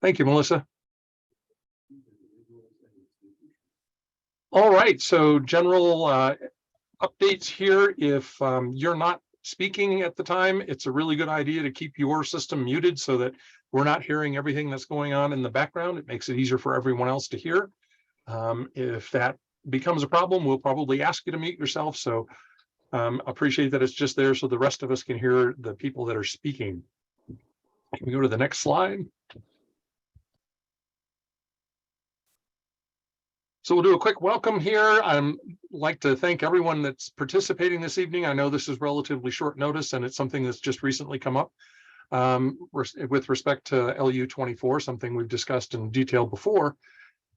Thank you, Melissa. All right, so general updates here. If you're not speaking at the time, it's a really good idea to keep your system muted so that we're not hearing everything that's going on in the background. It makes it easier for everyone else to hear. If that becomes a problem, we'll probably ask you to mute yourself. So appreciate that it's just there so the rest of us can hear the people that are speaking. Can we go to the next slide? So we'll do a quick welcome here. I'd like to thank everyone that's participating this evening. I know this is relatively short notice and it's something that's just recently come up with respect to LU 24, something we've discussed in detail before.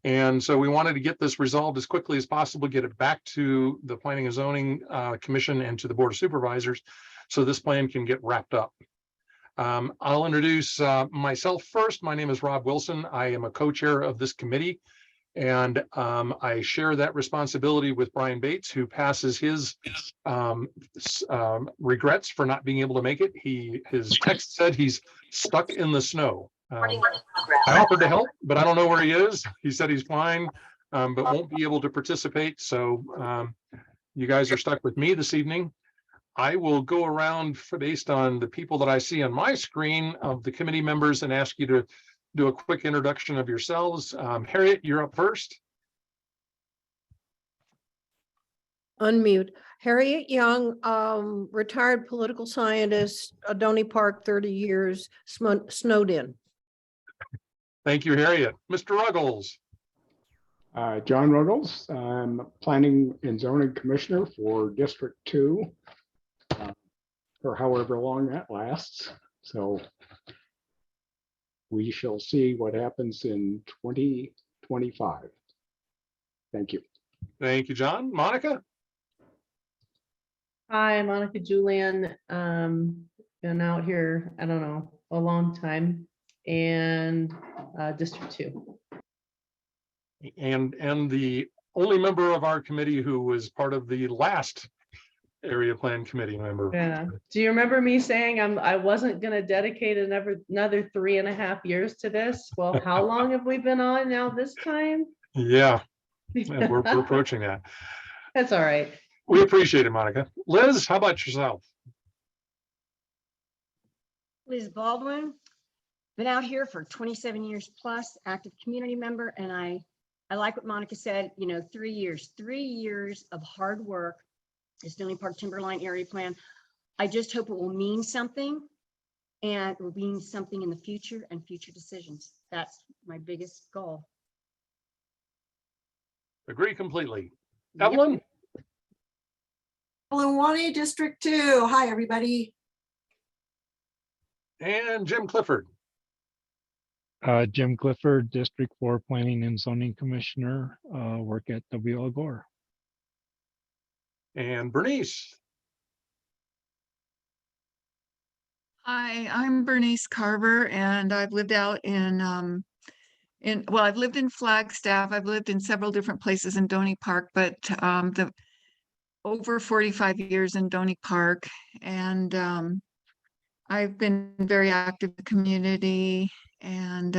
And so we wanted to get this resolved as quickly as possible, get it back to the Planning and Zoning Commission and to the Board of Supervisors so this plan can get wrapped up. I'll introduce myself first. My name is Rob Wilson. I am a co-chair of this committee. And I share that responsibility with Brian Bates, who passes his regrets for not being able to make it. His text said he's stuck in the snow. I offered to help, but I don't know where he is. He said he's fine, but won't be able to participate. So you guys are stuck with me this evening. I will go around based on the people that I see on my screen of the committee members and ask you to do a quick introduction of yourselves. Harriet, you're up first. Unmute. Harriet Young, retired political scientist, Doney Park, 30 years, snowed in. Thank you, Harriet. Mr. Ruggles. John Ruggles, I'm Planning and Zoning Commissioner for District 2, for however long that lasts. So we shall see what happens in 2025. Thank you. Thank you, John. Monica? Hi, Monica Julian. Been out here, I don't know, a long time, and District 2. And the only member of our committee who was part of the last area plan committee member. Yeah. Do you remember me saying I wasn't going to dedicate another 3.5 years to this? Well, how long have we been on now this time? Yeah, we're approaching that. That's all right. We appreciate it, Monica. Liz, how about yourself? Liz Baldwin, been out here for 27 years plus, active community member, and I like what Monica said, 3 years of hard work. This Doney Park Timberline area plan. I just hope it will mean something, and it will mean something in the future and future decisions. That's my biggest goal. Agree completely. Yep. Evelyn? Evelyn Wani, District 2. Hi, everybody. And Jim Clifford. Jim Clifford, District 4 Planning and Zoning Commissioner, work at W.L. Gore. And Bernice. Hi, I'm Bernice Carver, and I've lived out I've lived in Flagstaff. I've lived in several different places in Doney Park, but over 45 years in Doney Park, and I've been very active in the community, and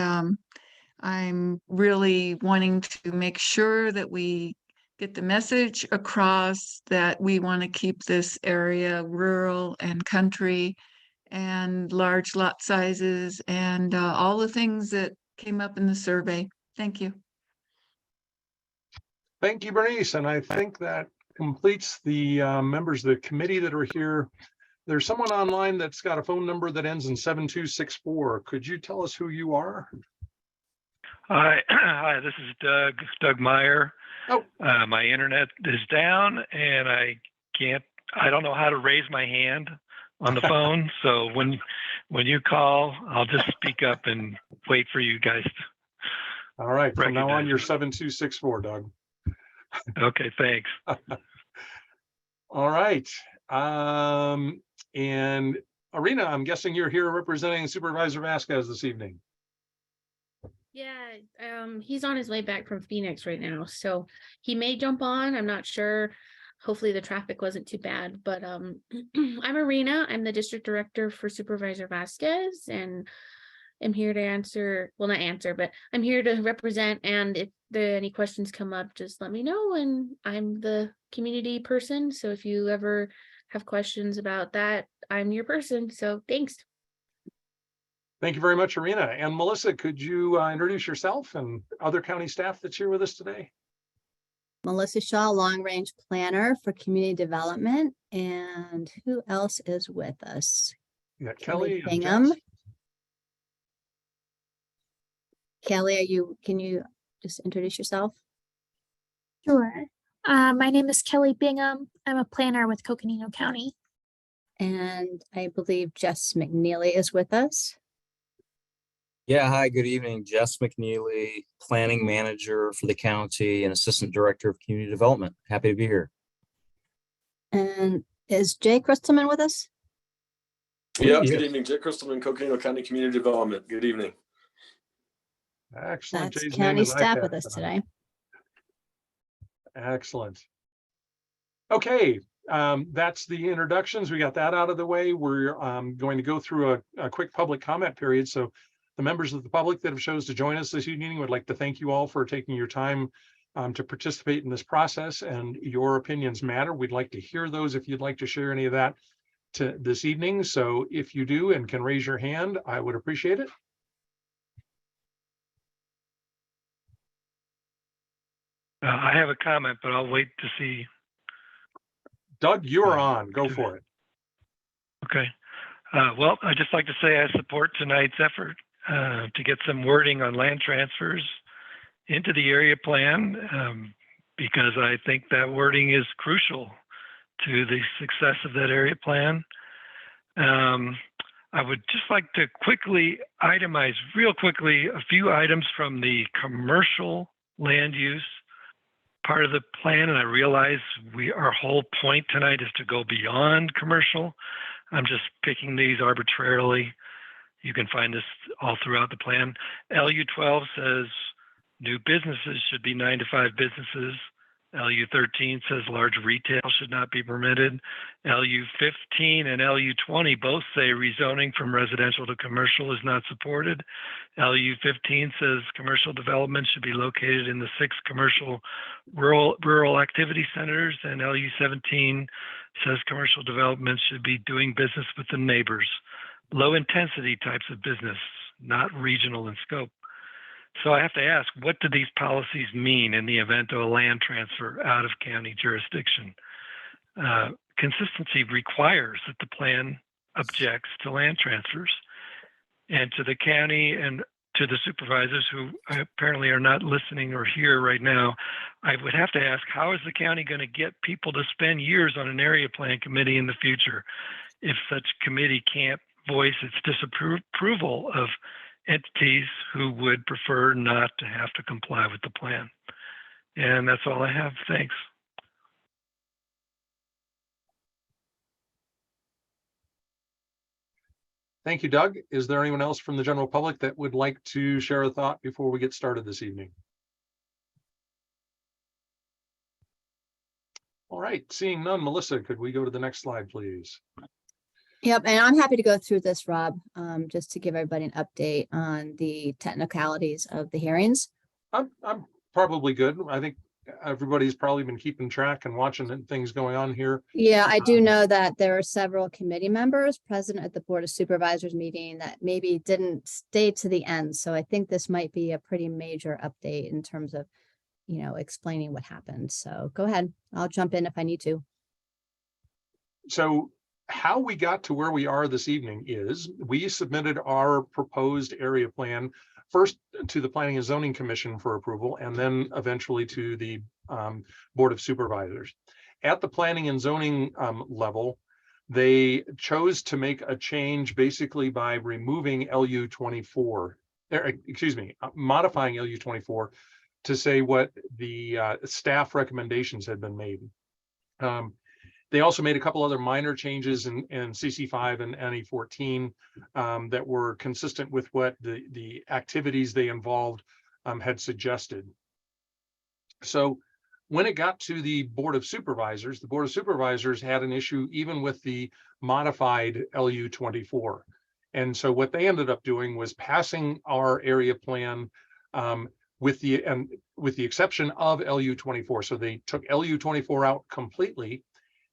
I'm really wanting to make sure that we get the message across that we want to keep this area rural and country and large lot sizes and all the things that came up in the survey. Thank you. Thank you, Bernice. And I think that completes the members of the committee that are here. There's someone online that's got a phone number that ends in 7264. Could you tell us who you are? Hi, this is Doug Meyer. Oh. My internet is down and I don't know how to raise my hand on the phone. So when you call, I'll just speak up and wait for you guys. All right, from now on, you're 7264, Doug. Okay, thanks. All right. And Arena, I'm guessing you're here representing Supervisor Vasquez this evening. Yeah, he's on his way back from Phoenix right now, so he may jump on. I'm not sure. Hopefully the traffic wasn't too bad, but I'm Arena. I'm the district director for Supervisor Vasquez, and am here to answer, well, not answer, but I'm here to represent. And if there any questions come up, just let me know. And I'm the community person. So if you ever have questions about that, I'm your person. So thanks. Thank you very much, Arena. And Melissa, could you introduce yourself and other county staff that's here with us today? Melissa Shaw, Long Range Planner for Community Development. And who else is with us? Yeah, Kelly and Bingham. Jess. Kelly, can you just introduce yourself? Sure. My name is Kelly Bingham. I'm a planner with Coconino County. And I believe Jess McNeely is with us. Yeah, hi, good evening. Jess McNeely, Planning Manager for the county and Assistant Director of Community Development. Happy to be here. And is Jay Christelman with us? Yeah, Yes. good evening. Jay Christelman, Coconino County Community Development. Good evening. Excellent. That's Jay's name county is staff ICAP with us tonight. today. Excellent. Okay, that's the introductions. We got that out of the way. We're going to go through a quick public comment period. So the members of the public that have chose to join us this evening would like to thank you all for taking your time to participate in this process, and your opinions matter. We'd like to hear those if you'd like to share any of that this evening. So if you do and can raise your hand, I would appreciate it. I have a comment, but I'll wait to see. Doug, you're on. Go for it. Okay. Well, I'd just like to say I support tonight's effort to get some wording on land transfers into the area plan because I think that wording is crucial to the success of that area plan. I would just like to quickly itemize real quickly a few items from the commercial land use part of the plan, and I realize our whole point tonight is to go beyond commercial. I'm just picking these arbitrarily. You can find this all throughout the plan. LU 12 says new businesses should be 9 to 5 businesses. LU 13 says large retail should not be permitted. LU 15 and LU 20 both say rezoning from residential to commercial is not supported. LU 15 says commercial development should be located in the 6 commercial rural activity centers, and LU 17 says commercial development should be doing business with the neighbors. Low intensity types of business, not regional in scope. So I have to ask, what do these policies mean in the event of a land transfer out of county jurisdiction? Consistency requires that the plan objects to land transfers. And to the county and to the supervisors who apparently are not listening or here right now, I would have to ask, how is the county going to get people to spend years on an area plan committee in the future if such committee can't voice its disapproval of entities who would prefer not to have to comply with the plan? And that's all I have. Thanks. Thank you, Doug. Is there anyone else from the general public that would like to share a thought before we get started this evening? All right, seeing none, Melissa, could we go to the next slide, please? Yep, and I'm happy to go through this, Rob, just to give everybody an update on the technicalities of the hearings. I'm probably good. I think everybody's probably been keeping track and watching things going on here. Yeah, I do know that there are several committee members present at the Board of Supervisors meeting that maybe didn't stay to the end. So I think this might be a pretty major update in terms of, explaining what happened. So go ahead. I'll jump in if I need to. So how we got to where we are this evening is we submitted our proposed area plan first to the Planning and Zoning Commission for approval, and then eventually to the Board of Supervisors. At the Planning and Zoning level, they chose to make a change basically by removing LU 24, modifying LU 24 to say what the staff recommendations had been made. They also made a couple other minor changes in CC5 and NE14 that were consistent with what the activities they involved had suggested. So when it got to the Board of Supervisors, the Board of Supervisors had an issue even with the modified LU 24. And so what they ended up doing was passing our area plan with the exception of LU 24. So they took LU 24 out completely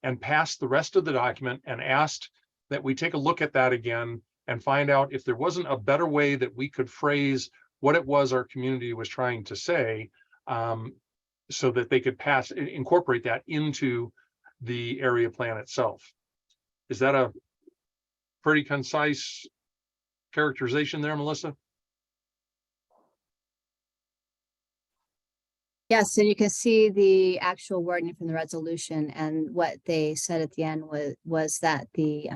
and passed the rest of the document and asked that we take a look at that again and find out if there wasn't a better way that we could phrase what it was our community was trying to say, so that they could incorporate that into the area plan itself. Is that a pretty concise characterization there, Melissa? Yes, so you can see the actual wording from the resolution, and what they said at the end was that the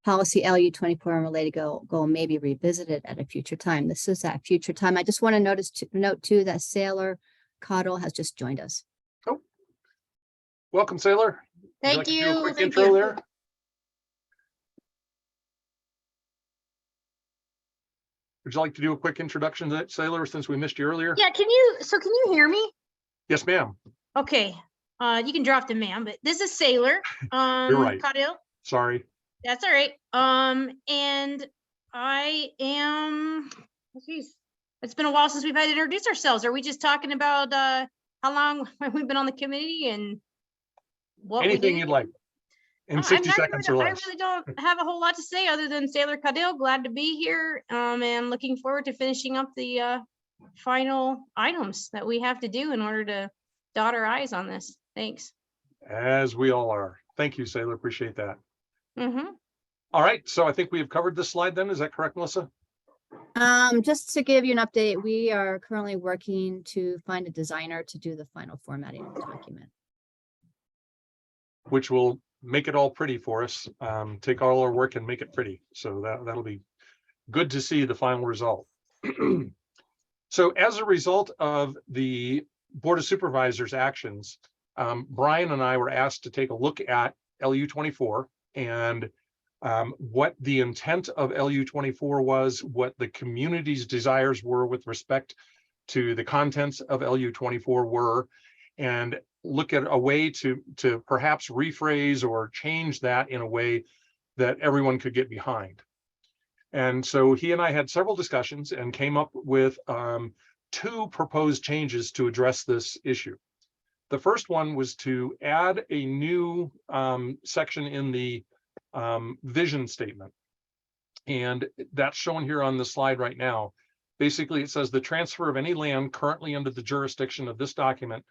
policy LU 24 and related goal may be revisited at a future time. This is at future time. I just want to note too that Sailor Cottle has just joined us. Oh, welcome, Sailor. Would Thank like to do a you. quick Thank intro you. there. Would you like to do a quick introduction to that, Sailor, since we missed you earlier? Yeah, can you hear me? Yes, ma'am. Okay. You can drop the ma'am, but this is Sailor. You're right. Caudill. Sorry. That's all right. And I am, geez, it's been a while since we've had to introduce ourselves. Are we just talking about how long we've been on the committee and what we Anything do? you'd like in I'm 60 not seconds or I less. really don't have a whole lot to say other than Sailor Caudill, glad to be here, and looking forward to finishing up the final items that we have to do in order to dot our I's on this. Thanks. As we all are. Thank you, Sailor. Appreciate that. Mm-hmm. All right. So I think we have covered this slide then. Is that correct, Melissa? Just to give you an update, we are currently working to find a designer to do the final formatting of the document. Which will make it all pretty for us. Take all our work and make it pretty. So that'll be good to see the final result. So as a result of the Board of Supervisors actions, Brian and I were asked to take a look at LU 24 and what the intent of LU 24 was, what the community's desires were with respect to the contents of LU 24 were, and look at a way to perhaps rephrase or change that in a way that everyone could get behind. And so he and I had several discussions and came up with 2 proposed changes to address this issue. The first one was to add a new section in the vision statement. And that's shown here on the slide right now. Basically, it says the transfer of any land currently under the jurisdiction of this document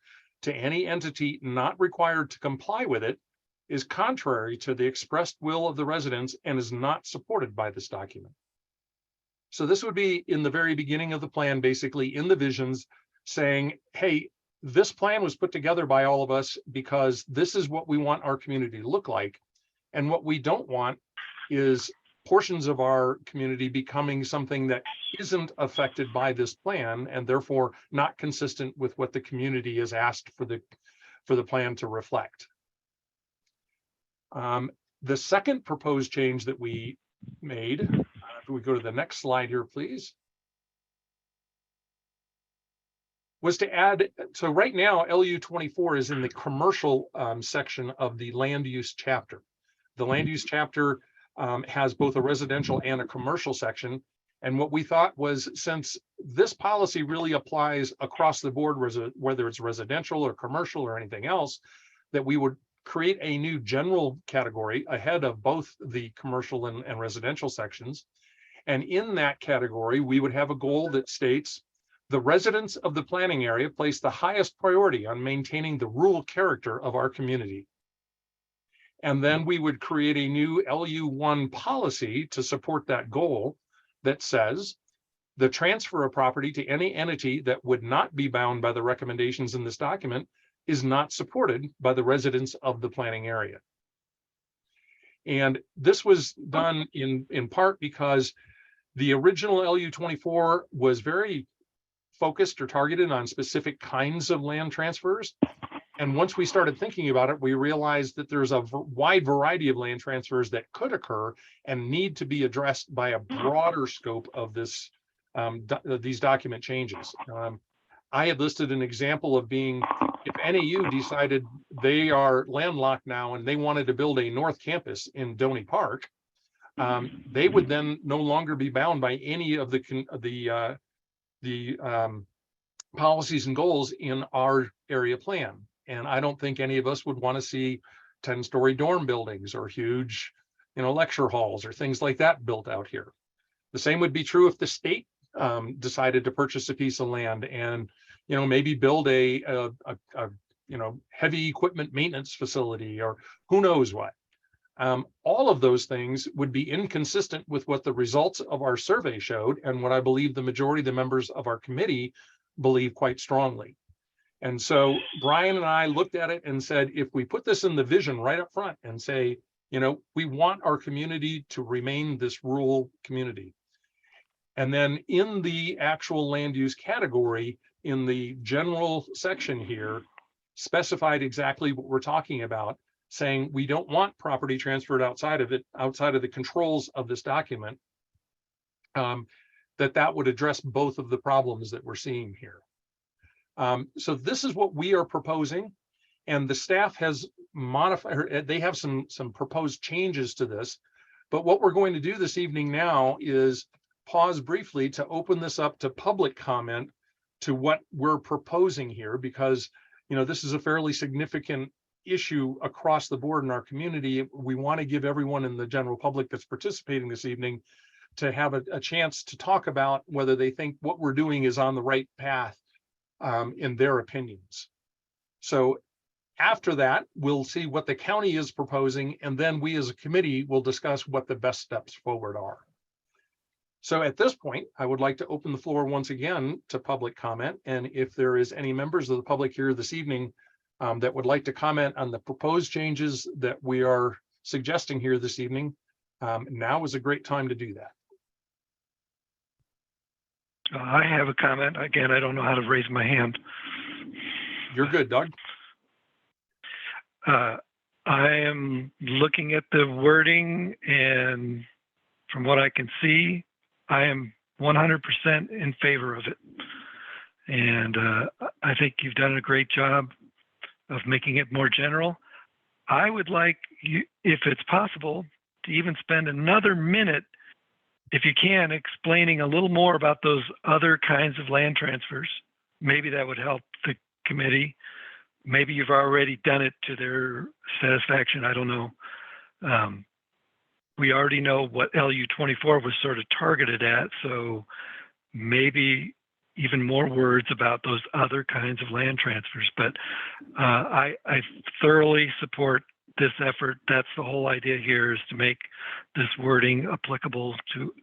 to any entity not required to comply with it is contrary to the expressed will of the residents and is not supported by this document. So this would be in the very beginning of the plan, basically in the visions, saying, hey, this plan was put together by all of us because this is what we want our community to look like. And what we don't want is portions of our community becoming something that isn't affected by this plan and therefore not consistent with what the community is asked for the plan to reflect. The second proposed change that we made, if we go to the next slide here, please, was to add, so right now LU 24 is in the commercial section of the land use chapter. The land use chapter has both a residential and a commercial section. And what we thought was, since this policy really applies across the board, whether it's residential or commercial or anything else, that we would create a new general category ahead of both the commercial and residential sections. And in that category, we would have a goal that states the residents of the planning area place the highest priority on maintaining the rural character of our community. And then we would create a new LU1 policy to support that goal that says the transfer of property to any entity that would not be bound by the recommendations in this document is not supported by the residents of the planning area. And this was done in part because the original LU 24 was very focused or targeted on specific kinds of land transfers. And once we started thinking about it, we realized that there's a wide variety of land transfers that could occur and need to be addressed by a broader scope of this, these document changes. I had listed an example of being, if NAU decided they are landlocked now and they wanted to build a north campus in Doney Park, they would then no longer be bound by any of the policies and goals in our area plan. And I don't think any of us would want to see 10-story dorm buildings or huge, lecture halls or things like that built out here. The same would be true if the state decided to purchase a piece of land and, maybe build a heavy equipment maintenance facility or who knows what. All of those things would be inconsistent with what the results of our survey showed and what I believe the majority of the members of our committee believe quite strongly. And so Brian and I looked at it and said, if we put this in the vision right up front and say, we want our community to remain this rural community. And then in the actual land use category, in the general section here, specified exactly what we're talking about, saying we don't want property transferred outside of it, outside of the controls of this document, that would address both of the problems that we're seeing here. So this is what we are proposing, and the staff has modified, they have some proposed changes to this, but what we're going to do this evening now is pause briefly to open this up to public comment to what we're proposing here, because this is a fairly significant issue across the board in our community. We want to give everyone in the general public that's participating this evening to have a chance to talk about whether they think what we're doing is on the right path in their opinions. So after that, we'll see what the county is proposing, and then we as a committee will discuss what the best steps forward are. So at this point, I would like to open the floor once again to public comment. And if there is any members of the public here this evening that would like to comment on the proposed changes that we are suggesting here this evening, now is a great time to do that. I have a comment. Again, I don't know how to raise my hand. You're good, Doug. I am looking at the wording, and from what I can see, I am 100% in favor of it. And I think you've done a great job of making it more general. I would like you, if it's possible, to even spend another minute, if you can, explaining a little more about those other kinds of land transfers. Maybe that would help the committee. Maybe you've already done it to their satisfaction. I don't know. We already know what LU 24 was sort of targeted at, so maybe even more words about those other kinds of land transfers. But I thoroughly support this effort. That's the whole idea here, is to make this wording applicable to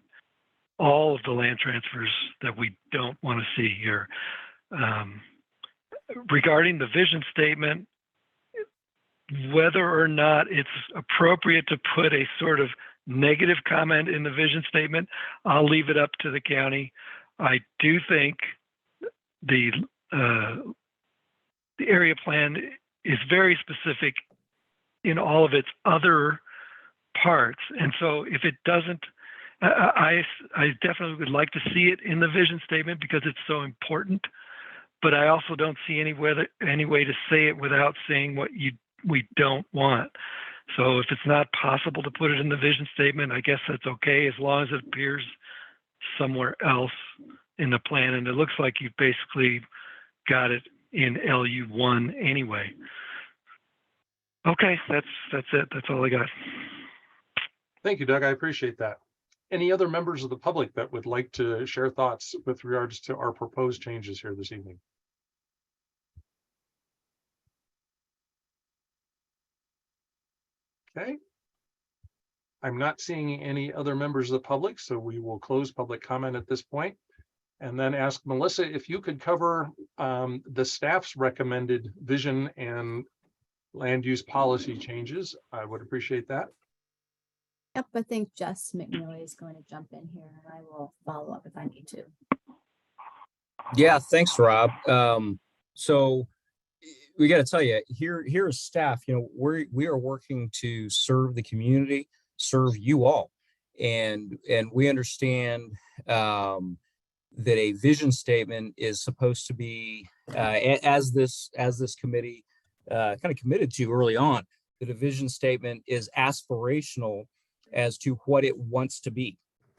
all of the land transfers that we don't want to see here. Regarding the vision statement, whether or not it's appropriate to put a sort of negative comment in the vision statement, I'll leave it up to the county. I do think the area plan is very specific in all of its other parts. And so if it doesn't, I definitely would like to see it in the vision statement because it's so important, but I also don't see any way to say it without saying what we don't want. So if it's not possible to put it in the vision statement, I guess that's okay, as long as it appears somewhere else in the plan. And it looks like you've basically got it in LU1 anyway. Okay, that's it. That's all I got. Thank you, Doug. I appreciate that. Any other members of the public that would like to share thoughts with regards to our proposed changes here this evening? Okay. I'm not seeing any other members of the public, so we will close public comment at this point and then ask Melissa if you could cover the staff's recommended vision and land use policy changes. I would appreciate that. Yep, I think Jess McNeely is going to jump in here and I will follow up if I need to. Yeah, thanks, Rob. So we got to tell you, here as staff, we are working to serve the community, serve you all, and we understand that a vision statement is supposed to be, as this committee kind of committed to early on, that a vision statement is aspirational as to what it wants to be,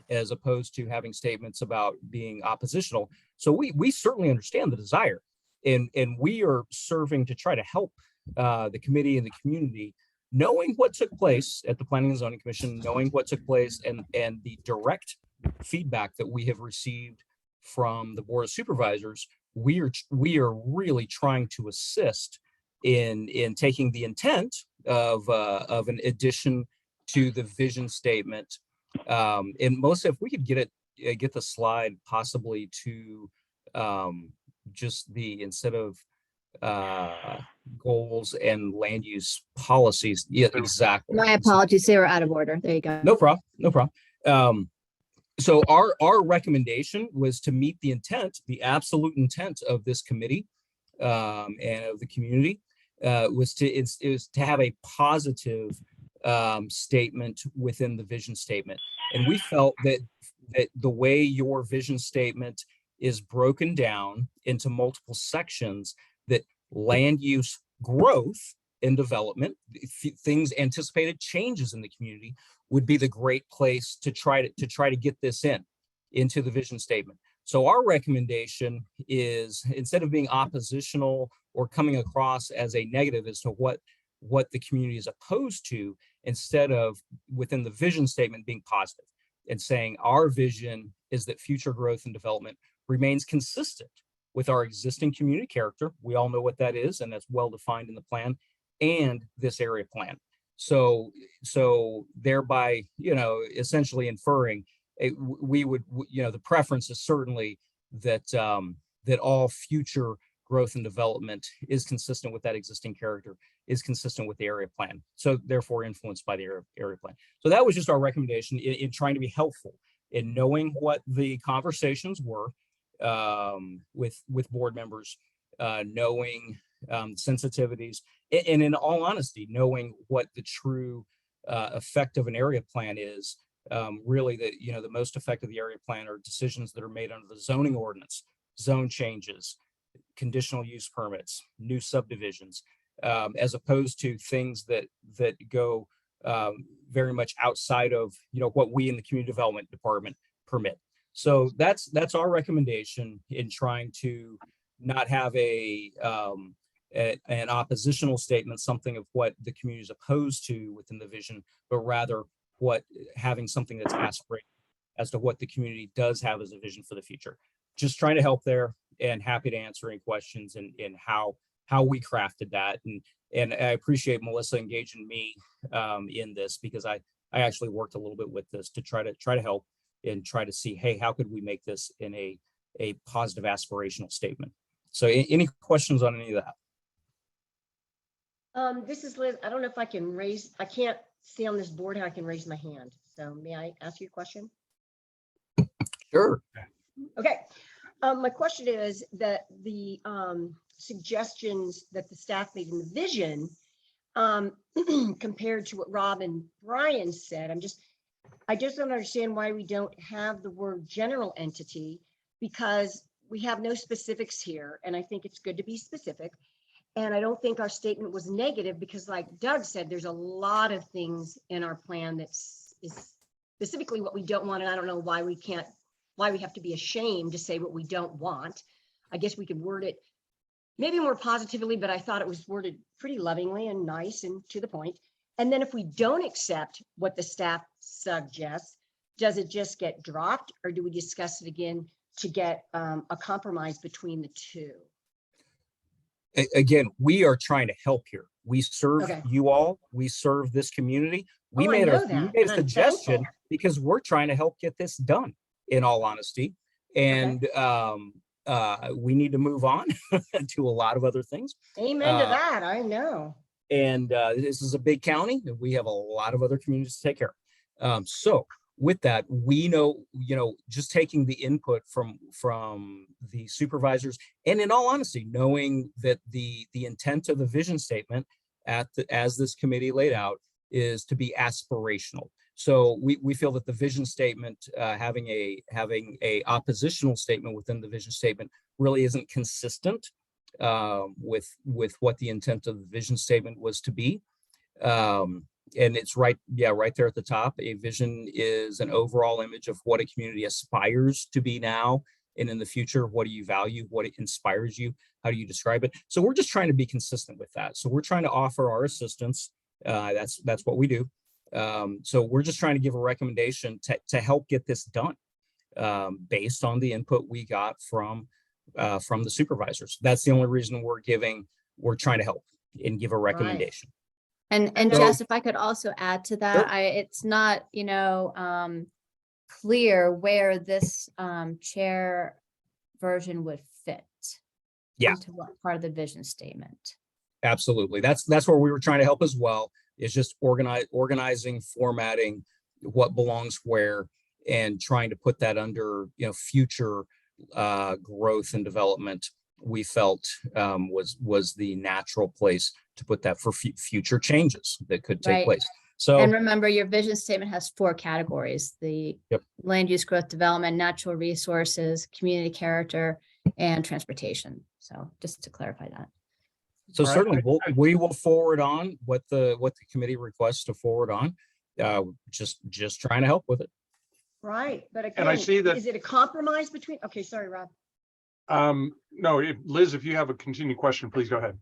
as opposed to having statements about being oppositional. So we certainly understand the desire, and we are serving to try to help the committee and the community, knowing what took place at the Planning and Zoning Commission, knowing what took place, and the direct feedback that we have received from the Board of Supervisors. We are really trying to assist in taking the intent of an addition to the vision statement. And Melissa, if we could get the slide possibly to just the, instead of goals and land use policies. Yeah, exactly. My apologies, they were out of order. There you go. No problem. No problem. So our recommendation was to meet the intent, the absolute intent of this committee and of the community, was to have a positive statement within the vision statement. And we felt that the way your vision statement is broken down into multiple sections, that land use growth and development, things, anticipated changes in the community, would be the great place to try to get this into the vision statement. So our recommendation is, instead of being oppositional or coming across as a negative as to what the community is opposed to, instead of within the vision statement being positive and saying our vision is that future growth and development remains consistent with our existing community character. We all know what that is, and that's well defined in the plan, and this area plan. So thereby, essentially inferring the preference is certainly that all future growth and development is consistent with that existing character, is consistent with the area plan. So therefore influenced by the area plan. So that was just our recommendation in trying to be helpful in knowing what the conversations were with board members, knowing sensitivities, and in all honesty, knowing what the true effect of an area plan is. Really, the most effect of the area plan are decisions that are made under the zoning ordinance, zone changes, conditional use permits, new subdivisions, as opposed to things that go very much outside of what we in the community development department permit. So that's our recommendation in trying to not have an oppositional statement, something of what the community is opposed to within the vision, but rather having something that's aspirational as to what the community does have as a vision for the future. Just trying to help there, and happy to answer any questions and how we crafted that. And I appreciate Melissa engaging me in this, because I actually worked a little bit with this to try to help and try to see, hey, how could we make this in a positive aspirational statement? So any questions on any of that? This is Liz. I don't know if I can't see on this board how I can raise my hand. So may I ask you a question? Sure. Okay. My question is that the suggestions that the staff made in the vision compared to what Rob and Brian said, I just don't understand why we don't have the word general entity, because we have no specifics here. And I think it's good to be specific. And I don't think our statement was negative, because like Doug said, there's a lot of things in our plan that's specifically what we don't want. And I don't know why we have to be ashamed to say what we don't want. I guess we could word it maybe more positively, but I thought it was worded pretty lovingly and nice and to the point. And then if we don't accept what the staff suggests, does it just get dropped, or do we discuss it again to get a compromise between the two? Again, we are trying to help here. We serve you all. We serve this community. We made a suggestion because we're trying to help get this done, in all honesty. And we need to move on to a lot of other things. Amen to that. I know. And this is a big county, and we have a lot of other communities to take care of. So with that, we know, just taking the input from the supervisors, and in all honesty, knowing that the intent of the vision statement as this committee laid out is to be aspirational. So we feel that the vision statement, having a oppositional statement within the vision statement, really isn't consistent with what the intent of the vision statement was to be. And it's right there at the top. A vision is an overall image of what a community aspires to be now and in the future. What do you value? What inspires you? How do you describe it? So we're just trying to be consistent with that. So we're trying to offer our assistance. That's what we do. So we're just trying to give a recommendation to help get this done based on the input we got from the supervisors. That's the only reason we're trying to help and give a recommendation. And So- Jess, if I could also add to that, Sure. it's not, clear where this chair version would fit. Yeah. Into what part of the vision statement. Absolutely. That's where we were trying to help as well, is just organizing, formatting what belongs where, and trying to put that under, future growth and development. We felt was the natural place to put that for future changes that could take Right. place. So, And remember, your vision statement has 4 categories: the Yep. land use growth development, natural resources, community character, and transportation. So just to clarify that. so All right. certainly we will forward on what the committee requests to forward on. Just trying to help with it. Right, but And I again, see that- is it a compromise between, okay, sorry, Rob. No, Liz, if you have a continued question, please go ahead.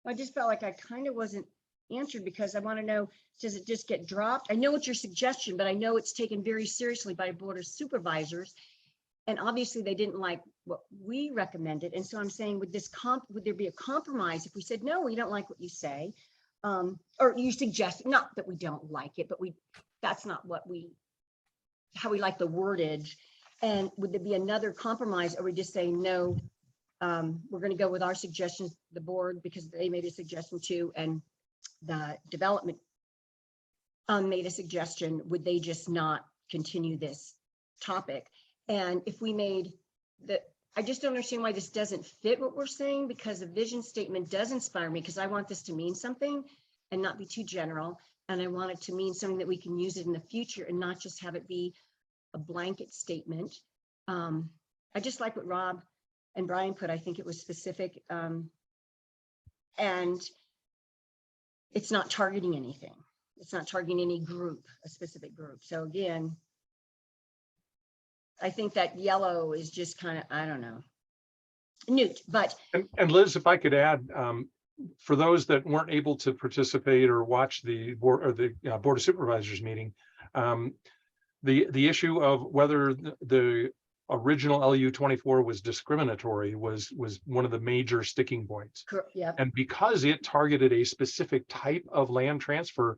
I just felt like I kind of wasn't answered because I want to know, does it just get dropped? I know it's your suggestion, but I know it's taken very seriously by Board of Supervisors. And obviously they didn't like what we recommended. And so I'm saying, would there be a compromise if we said, no, we don't like what you say? Or you suggest, not that we don't like it, but that's not how we like the wordage. And would there be another compromise, or we just say, no, we're going to go with our suggestions, the board, because they made a suggestion too, and the development made a suggestion, would they just not continue this topic? And if we made I just don't understand why this doesn't fit what we're saying, because the vision statement does inspire me, because I want this to mean something and not be too general. And I want it to mean something that we can use it in the future and not just have it be a blanket statement. I just like what Rob and Brian put. I think it was specific, and it's not targeting anything. It's not targeting any group, a specific group. So again, I think that yellow is just kind of, I don't know, newt, but And Liz, if I could add, for those that weren't able to participate or watch the board or the Board of Supervisors meeting, the issue of whether the original LU 24 was discriminatory was one of the major sticking points. yeah, And because it targeted a specific type of land transfer,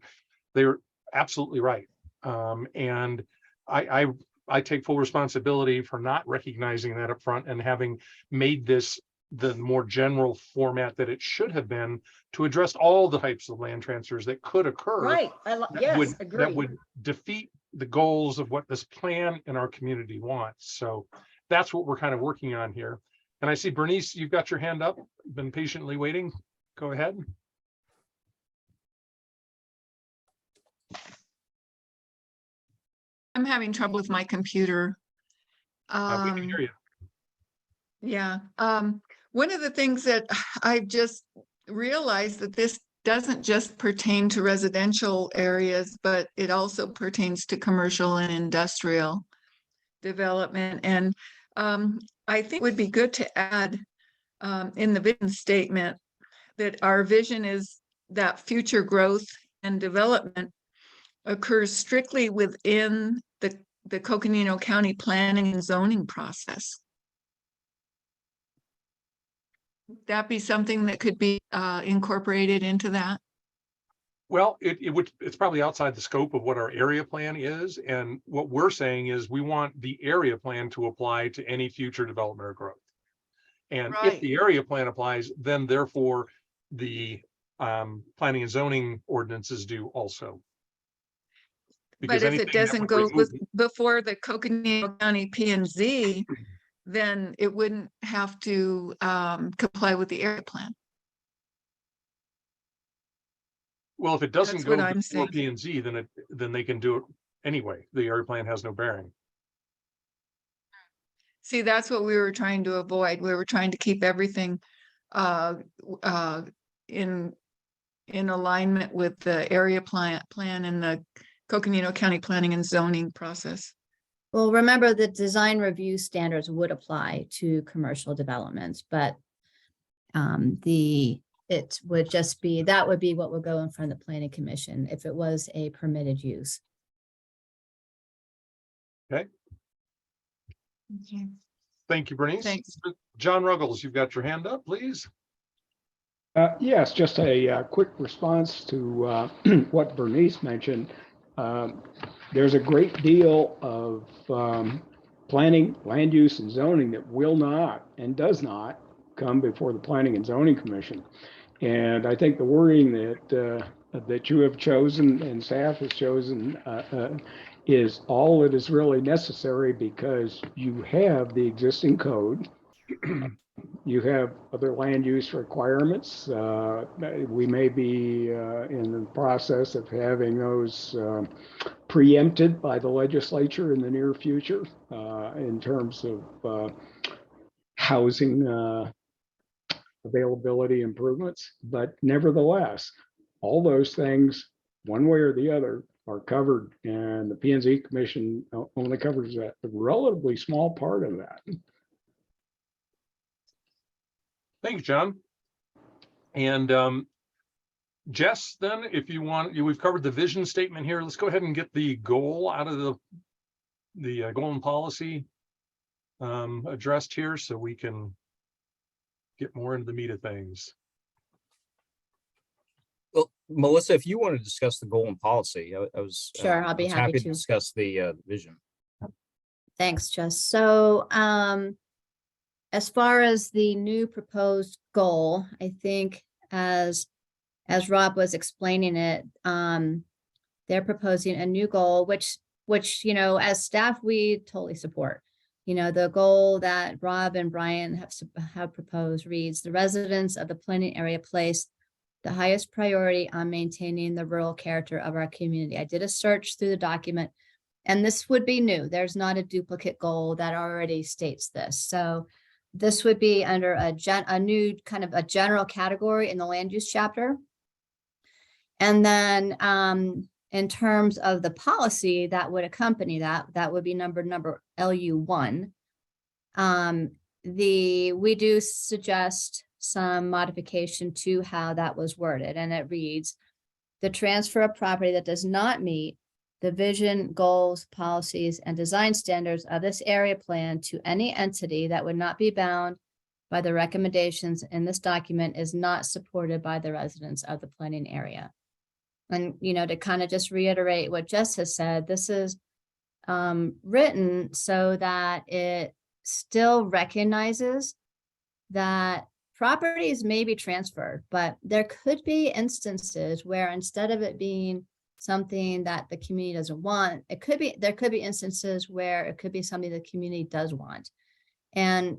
they're absolutely right. And I take full responsibility for not recognizing that up front and having made this the more general format that it should have been, to address all the types of land transfers that could occur. right. Yes, That agree. would defeat the goals of what this plan in our community wants. So that's what we're kind of working on here. And I see Bernice, you've got your hand up, been patiently waiting. Go ahead. I'm having trouble with my computer. We can hear you. Yeah, one of the things that I've just realized that this doesn't just pertain to residential areas, but it also pertains to commercial and industrial development. And I think it would be good to add in the vision statement that our vision is that future growth and development occurs strictly within the Coconino County planning and zoning process. Would that be something that could be incorporated into that? Well, it's probably outside the scope of what our area plan is. And what we're saying is we want the area plan to apply to any future development or growth. And if Right. the area plan applies, then therefore the planning and zoning ordinances do also. Because But if it anything that doesn't would go remove- before the Coconino County P and Z, then it wouldn't have to comply with the area plan. Well, if it doesn't That's go what I'm before saying. P and Z, then they can do it anyway. The area plan has no bearing. See, that's what we were trying to avoid. We were trying to keep everything in in alignment with the area plan and the Coconino County Planning and Zoning process. Well, remember the design review standards would apply to commercial developments, but it would just be, that would be what would go in front of the planning commission if it was a permitted use. Okay, Okay. thank you, Bernice. Thanks. John Ruggles, you've got your hand up, please. Yes, just a quick response to what Bernice mentioned. There's a great deal of planning, land use and zoning that will not and does not come before the Planning and Zoning Commission. And I think the wording that you have chosen and staff has chosen is all that is really necessary, because you have the existing code. You have other land use requirements. We may be in the process of having those preempted by the legislature in the near future in terms of housing availability improvements. But nevertheless, all those things, one way or the other, are covered, and the P&Z Commission only covers a relatively small part of that. Thank you, John. And Jess, then, if you want, we've covered the vision statement here. Let's go ahead and get the goal out of the goal and policy addressed here, so we can get more into the meat of things. Well, Melissa, if you want to discuss the goal and policy, I was Sure, I'll be happy to to. discuss the vision. Thanks, Jess. So as far as the new proposed goal, I think as Rob was explaining it, they're proposing a new goal, which, as staff, we totally support. The goal that Rob and Brian have proposed reads: the residents of the planning area place the highest priority on maintaining the rural character of our community. I did a search through the document, and this would be new. There's not a duplicate goal that already states this. So this would be under a new kind of a general category in the land use chapter. And then in terms of the policy that would accompany that would be number LU1. We do suggest some modification to how that was worded, and it reads: the transfer of property that does not meet the vision, goals, policies, and design standards of this area plan to any entity that would not be bound by the recommendations in this document is not supported by the residents of the planning area. And, to kind of just reiterate what Jess has said, this is written so that it still recognizes that properties may be transferred, but there could be instances where instead of it being something that the community doesn't want, there could be instances where it could be something the community does want. And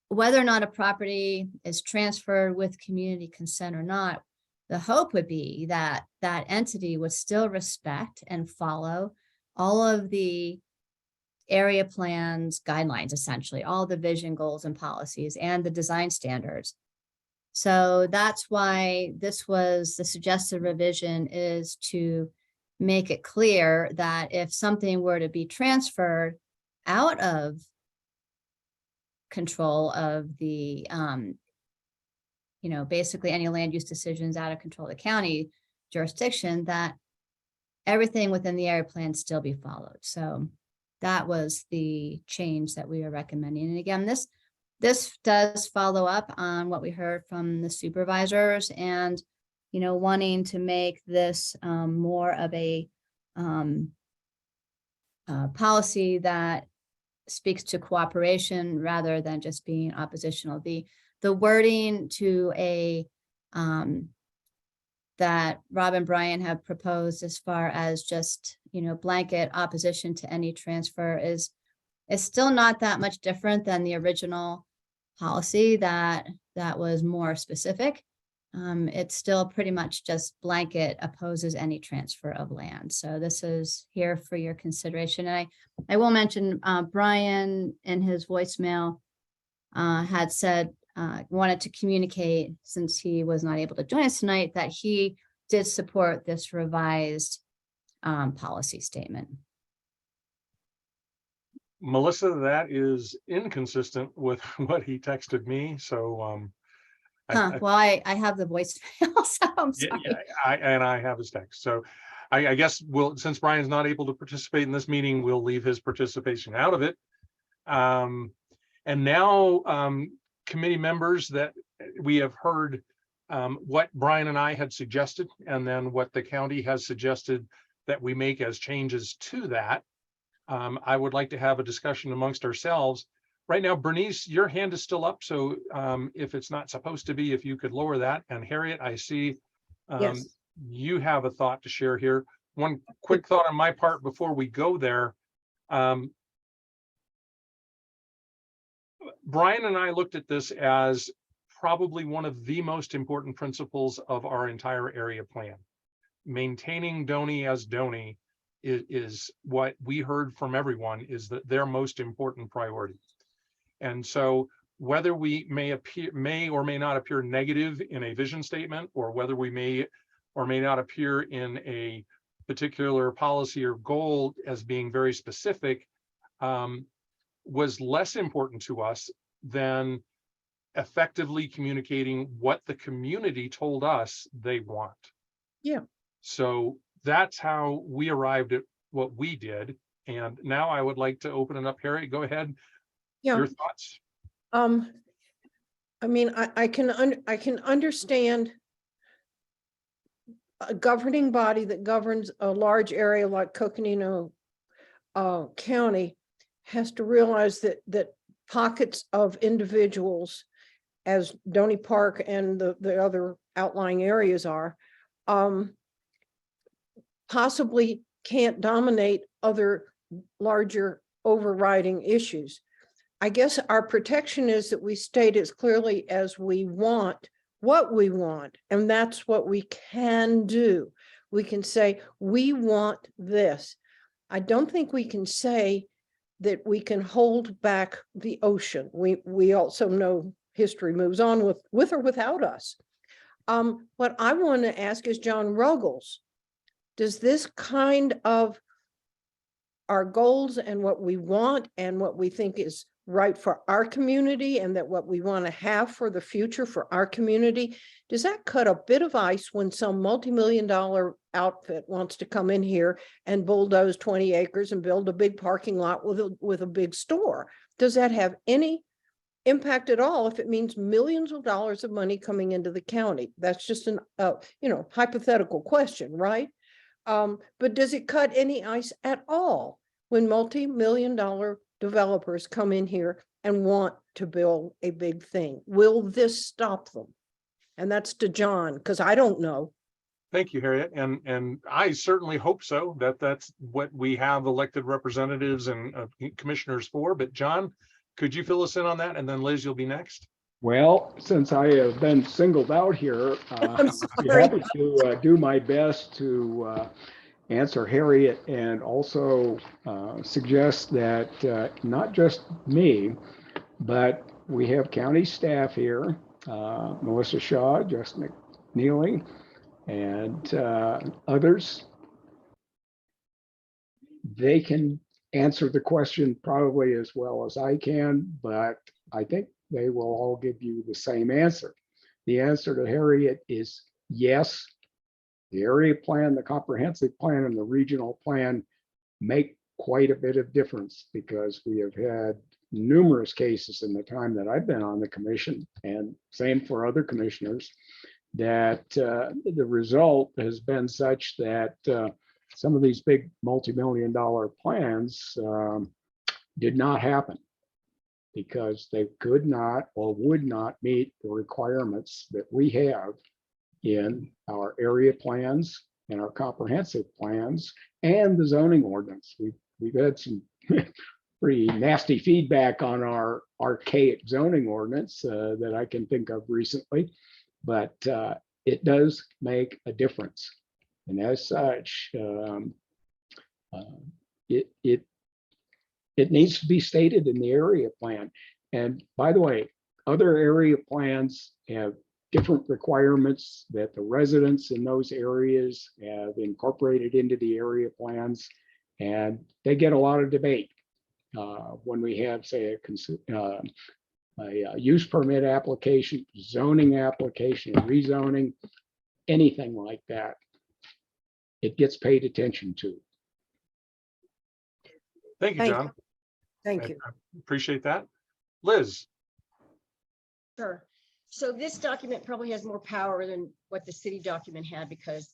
whether or not a property is transferred with community consent or not, the hope would be that that entity would still respect and follow all of the area plans guidelines, essentially all the vision, goals, and policies, and the design standards. So that's why this was the suggested revision, is to make it clear that if something were to be transferred out of control of the, basically any land use decisions out of control of the county jurisdiction, that everything within the area plan still be followed. So that was the change that we are recommending. And again, this does follow up on what we heard from the supervisors, and, wanting to make this more of a policy that speaks to cooperation rather than just being oppositional. The wording to that Rob and Brian have proposed as far as just, blanket opposition to any transfer is still not that much different than the original policy that was more specific. It's still pretty much just blanket opposes any transfer of land. So this is here for your consideration. And I will mention Brian in his voicemail had said wanted to communicate, since he was not able to join us tonight, that he did support this revised policy statement. Melissa, that is inconsistent with what he texted me, so Well, I have the voicemail, so I'm yeah, sorry. I have his text. So I guess since Brian's not able to participate in this meeting, we'll leave his participation out of it. And now committee members, that we have heard what Brian and I had suggested, and then what the county has suggested that we make as changes to that. I would like to have a discussion amongst ourselves. Right now, Bernice, your hand is still up. So if it's not supposed to be, if you could lower that. And Harriet, I see Yes. you have a thought to share here. One quick thought on my part before we go there. Brian and I looked at this as probably one of the most important principles of our entire area plan. Maintaining Doney as Doney is what we heard from everyone is that their most important priority. And so whether we may or may not appear negative in a vision statement, or whether we may or may not appear in a particular policy or goal as being very specific, was less important to us than effectively communicating what the community told us they want. Yeah. So that's how we arrived at what we did. And now I would like to open it up. Harry, go ahead. Yeah. Your thoughts? I mean, I can understand a governing body that governs a large area like Coconino County has to realize that pockets of individuals, as Doney Park and the other outlying areas are, possibly can't dominate other larger overriding issues. I guess our protection is that we state as clearly as we want what we want, and that's what we can do. We can say, we want this. I don't think we can say that we can hold back the ocean. We also know history moves on with or without us. What I want to ask is John Ruggles, does this kind of our goals and what we want and what we think is right for our community and that what we want to have for the future for our community, does that cut a bit of ice when some multi-million-dollar outfit wants to come in here and bulldoze 20 acres and build a big parking lot with a big store? Does that have any impact at all if it means millions of dollars of money coming into the county? That's just an hypothetical question, right? But does it cut any ice at all when multi-million-dollar developers come in here and want to build a big thing? Will this stop them? And that's to John, because I don't know. Thank you, Harriet. And I certainly hope so, that's what we have elected representatives and commissioners for. But John, could you fill us in on that? And then Liz, you'll be next. Well, since I have been singled out here, I'm I'd be sorry. happy to do my best to answer Harriet, and also suggest that not just me, but we have county staff here, Melissa Shaw, Justin McNeely, and others. They can answer the question probably as well as I can, but I think they will all give you the same answer. The answer to Harriet is yes. The area plan, the comprehensive plan, and the regional plan make quite a bit of difference, because we have had numerous cases in the time that I've been on the commission, and same for other commissioners, that the result has been such that some of these big multi-million-dollar plans did not happen because they could not or would not meet the requirements that we have in our area plans and our comprehensive plans and the zoning ordinance. We've had some pretty nasty feedback on our archaic zoning ordinance that I can think of recently, but it does make a difference. And as such, it needs to be stated in the area plan. And by the way, other area plans have different requirements that the residents in those areas have incorporated into the area plans. And they get a lot of debate when we have, say, a use permit application, zoning application, rezoning, anything like that. It gets paid attention to. Thank you, John. Thank you. I appreciate that. Liz. Sure. So this document probably has more power than what the city document had because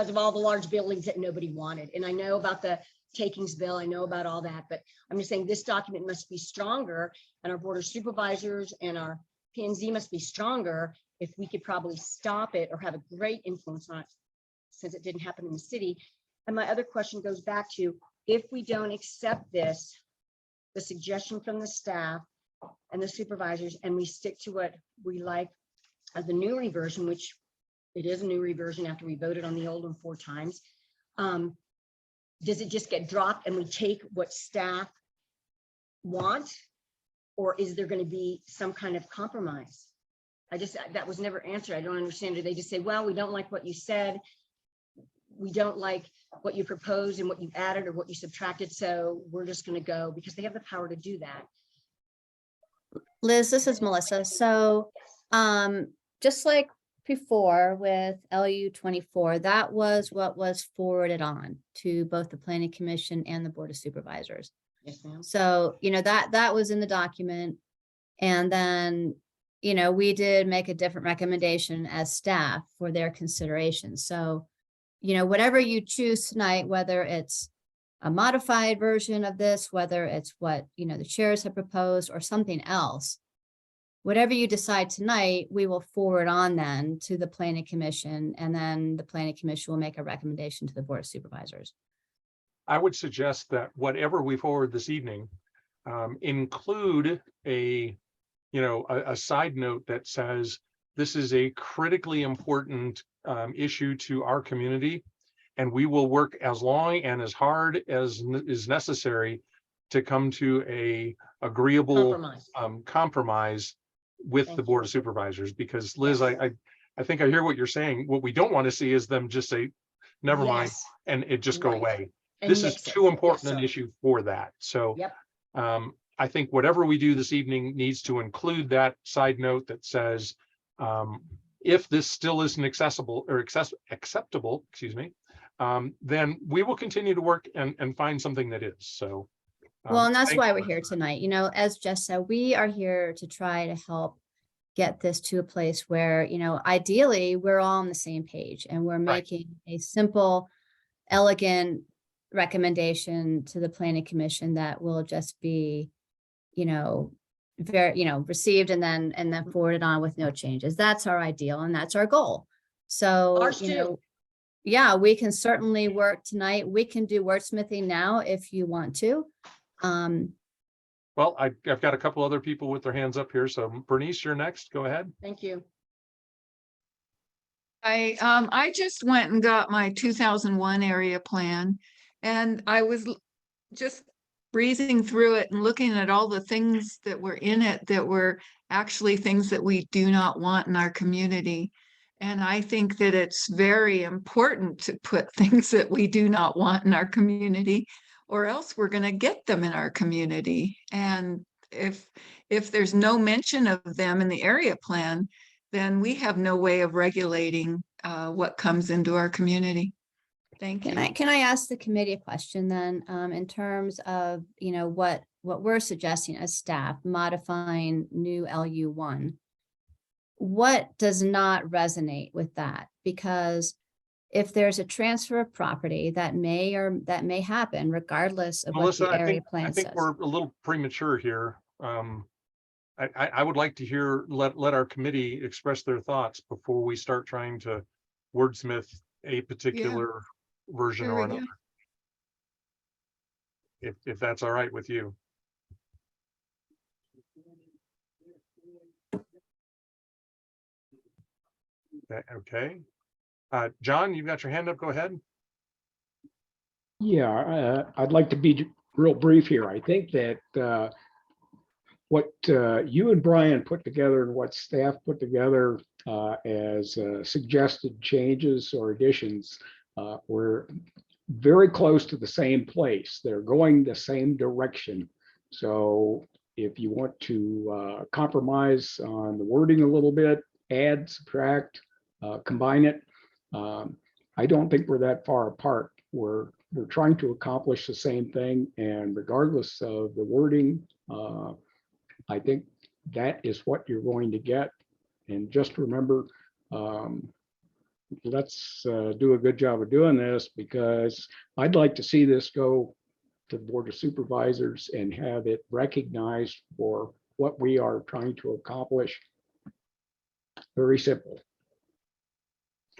of all the large buildings that nobody wanted. And I know about the takings bill, I know about all that, but I'm just saying this document must be stronger, and our board of supervisors and our P&Z must be stronger if we could probably stop it or have a great influence on it, since it didn't happen in the city. And my other question goes back to, if we don't accept this, the suggestion from the staff and the supervisors, and we stick to what we like of the new reversion, which it is a new reversion after we voted on the old one 4 times, does it just get dropped and we take what staff want? Or is there going to be some kind of compromise? That was never answered. I don't understand. Do they just say, well, we don't like what you said, we don't like what you proposed and what you added or what you subtracted, so we're just going to go, because they have the power to do that? Liz, this is Melissa. So just like before with LU 24, that was what was forwarded on to both the Planning Commission and the Board of Supervisors. Yes, ma'am. So, that was in the document. And then, we did make a different recommendation as staff for their consideration. So, whatever you choose tonight, whether it's a modified version of this, whether it's what, the chairs have proposed or something else, whatever you decide tonight, we will forward on then to the Planning Commission, and then the Planning Commission will make a recommendation to the Board of Supervisors. I would suggest that whatever we forward this evening, include a side note that says this is a critically important issue to our community, and we will work as long and as hard as is necessary to come to a agreeable compromise with the Board of Supervisors. Because Liz, I think I hear what you're saying. What we don't want to see is them just say, never mind, and it just go away. This is too important an issue for that. So I think whatever we do this evening needs to include that side note that says, if this still isn't acceptable, excuse me, then we will continue to work and find something that is. So well, and that's why we're here tonight. As Jess said, we are here to try to help get this to a place where, ideally we're all on the same page and we're making a simple, elegant recommendation to the Planning Commission that will just be, received and then forwarded on with no changes. That's our ideal and that's our goal. So, yeah, we can certainly work tonight. We can do wordsmithing now if you want to. Well, I've got a couple other people with their hands up here. So Bernice, you're next. Go ahead. Thank you. I just went and got my 2001 area plan, and I was just breezing through it and looking at all the things that were in it that were actually things that we do not want in our community. And I think that it's very important to put things that we do not want in our community, or else we're going to get them in our community. And if there's no mention of them in the area plan, then we have no way of regulating what comes into our community. Thank you. Can I ask the committee a question then, in terms of, what we're suggesting as staff, modifying new LU1? What does not resonate with that? Because if there's a transfer of property that may happen regardless of Melissa, what the area plan I think says. we're a little premature here. I would like to let our committee express their thoughts before we start trying to wordsmith a particular version or another. If that's all right with you. Okay. John, you've got your hand up. Go ahead. Yeah, I'd like to be real brief here. I think that what you and Brian put together and what staff put together as suggested changes or additions were very close to the same place. They're going the same direction. So if you want to compromise on the wording a little bit, add, subtract, combine it, I don't think we're that far apart. We're trying to accomplish the same thing, and regardless of the wording, I think that is what you're going to get. And just remember, let's do a good job of doing this, because I'd like to see this go to the Board of Supervisors and have it recognized for what we are trying to accomplish. Very simple.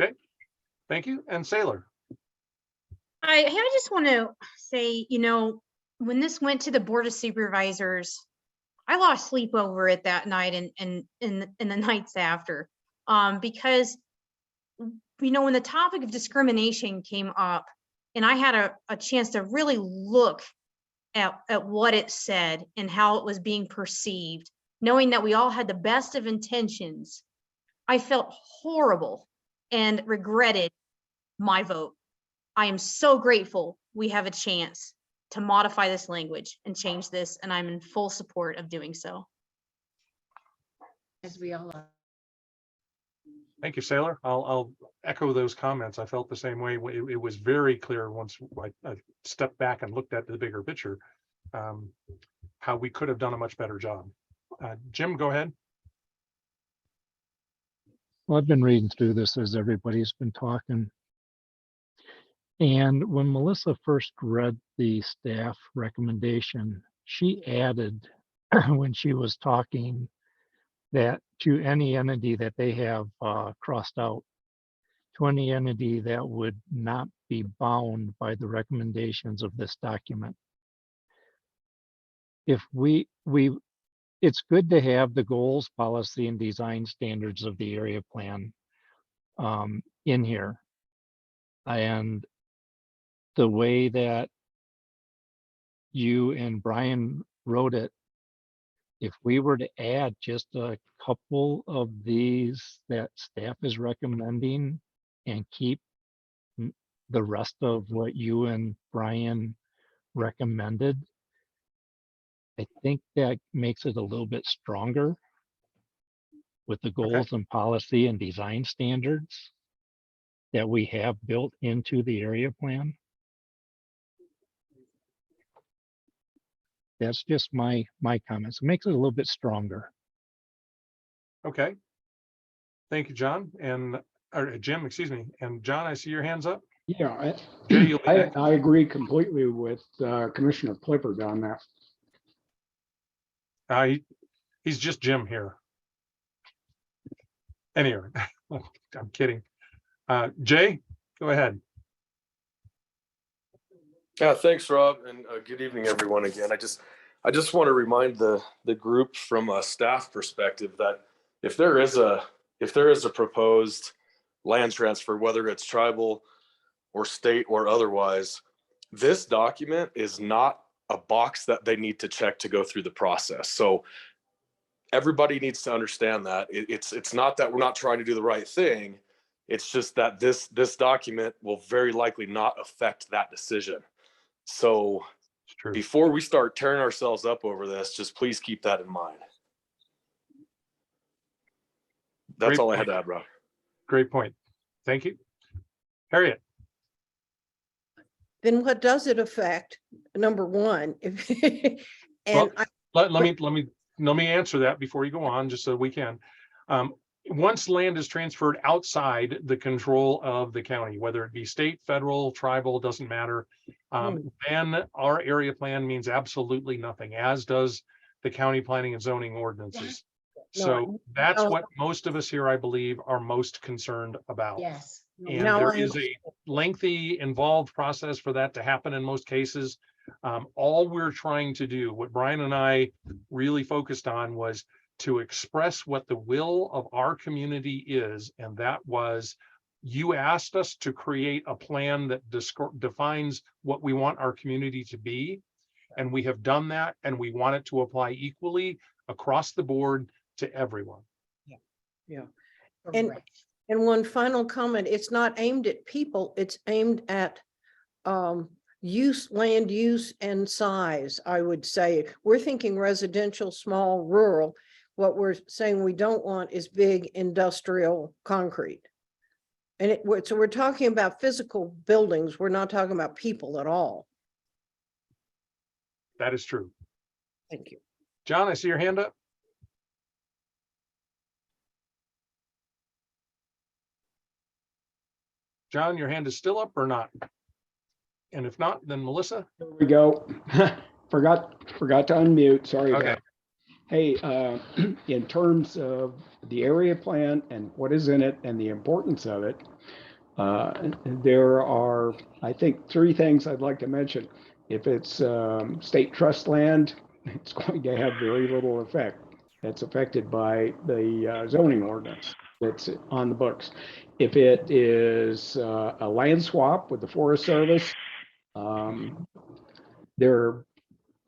Okay, thank you. And Sailor. I just want to say, you know, when this went to the Board of Supervisors, I lost sleep over it that night and in the nights after, because, you know, when the topic of discrimination came up and I had a chance to really look at what it said and how it was being perceived, knowing that we all had the best of intentions, I felt horrible and regretted my vote. I am so grateful we have a chance to modify this language and change this, and I'm in full support of doing so. As we all are. Thank you, Sailor. I'll echo those comments. I felt the same way. It was very clear once I stepped back and looked at the bigger picture, how we could have done a much better job. Jim, go ahead. Well, I've been reading through this as everybody's been talking. And when Melissa first read the staff recommendation, she added when she was talking that to any entity that they have crossed out, to any entity that would not be bound by the recommendations of this document. If it's good to have the goals, policy, and design standards of the area plan in here. And the way that you and Brian wrote it, if we were to add just a couple of these that staff is recommending and keep the rest of what you and Brian recommended, I think that makes it a little bit stronger with the goals and policy and design standards that we have built into the area plan. That's just my comments. It makes it a little bit stronger. Okay. Thank you, John, or Jim, excuse me. And John, I see your hands up. Yeah, Jay, you'll be next. I agree completely with Commissioner Clifford on that. He's just Jim here. Anyway, I'm kidding. Jay, go ahead. Yeah, thanks, Rob, and good evening, everyone. Again, I just want to remind the group from a staff perspective that if there is a proposed land transfer, whether it's tribal or state or otherwise, this document is not a box that they need to check to go through the process. So everybody needs to understand that it's not that we're not trying to do the right thing. It's just that this document will very likely not affect that decision. So before we start tearing ourselves up over this, just please keep that in mind. That's all I had to add, Rob. Great point. Thank you. Harriet. Then what does it affect? Number one, if and well, let me answer that before you go on, just so we can. Once land is transferred outside the control of the county, whether it be state, federal, tribal, doesn't matter, then our area plan means absolutely nothing, as does the county planning and zoning ordinances. So that's what most of us here, I believe, are most concerned about. Yes. And there is a lengthy, involved process for that to happen in most cases. All we're trying to do, what Brian and I really focused on, was to express what the will of our community is. And that was, you asked us to create a plan that defines what we want our community to be. And we have done that, and we want it to apply equally across the board to everyone. Yeah. And, and one final comment, it's not aimed at people, it's aimed at land use and size, I would say. We're thinking residential, small, rural. What we're saying we don't want is big industrial concrete. And so we're talking about physical buildings. We're not talking about people at all. That is true. Thank you. John, I see your hand up. John, your hand is still up or not? And if not, then Melissa. There we go. Forgot to unmute. Sorry about Okay. that. Hey, in terms of the area plan and what is in it and the importance of it, there are, I think, 3 things I'd like to mention. If it's state trust land, it's going to have very little effect. It's affected by the zoning ordinance that's on the books. If it is a land swap with the Forest Service, there are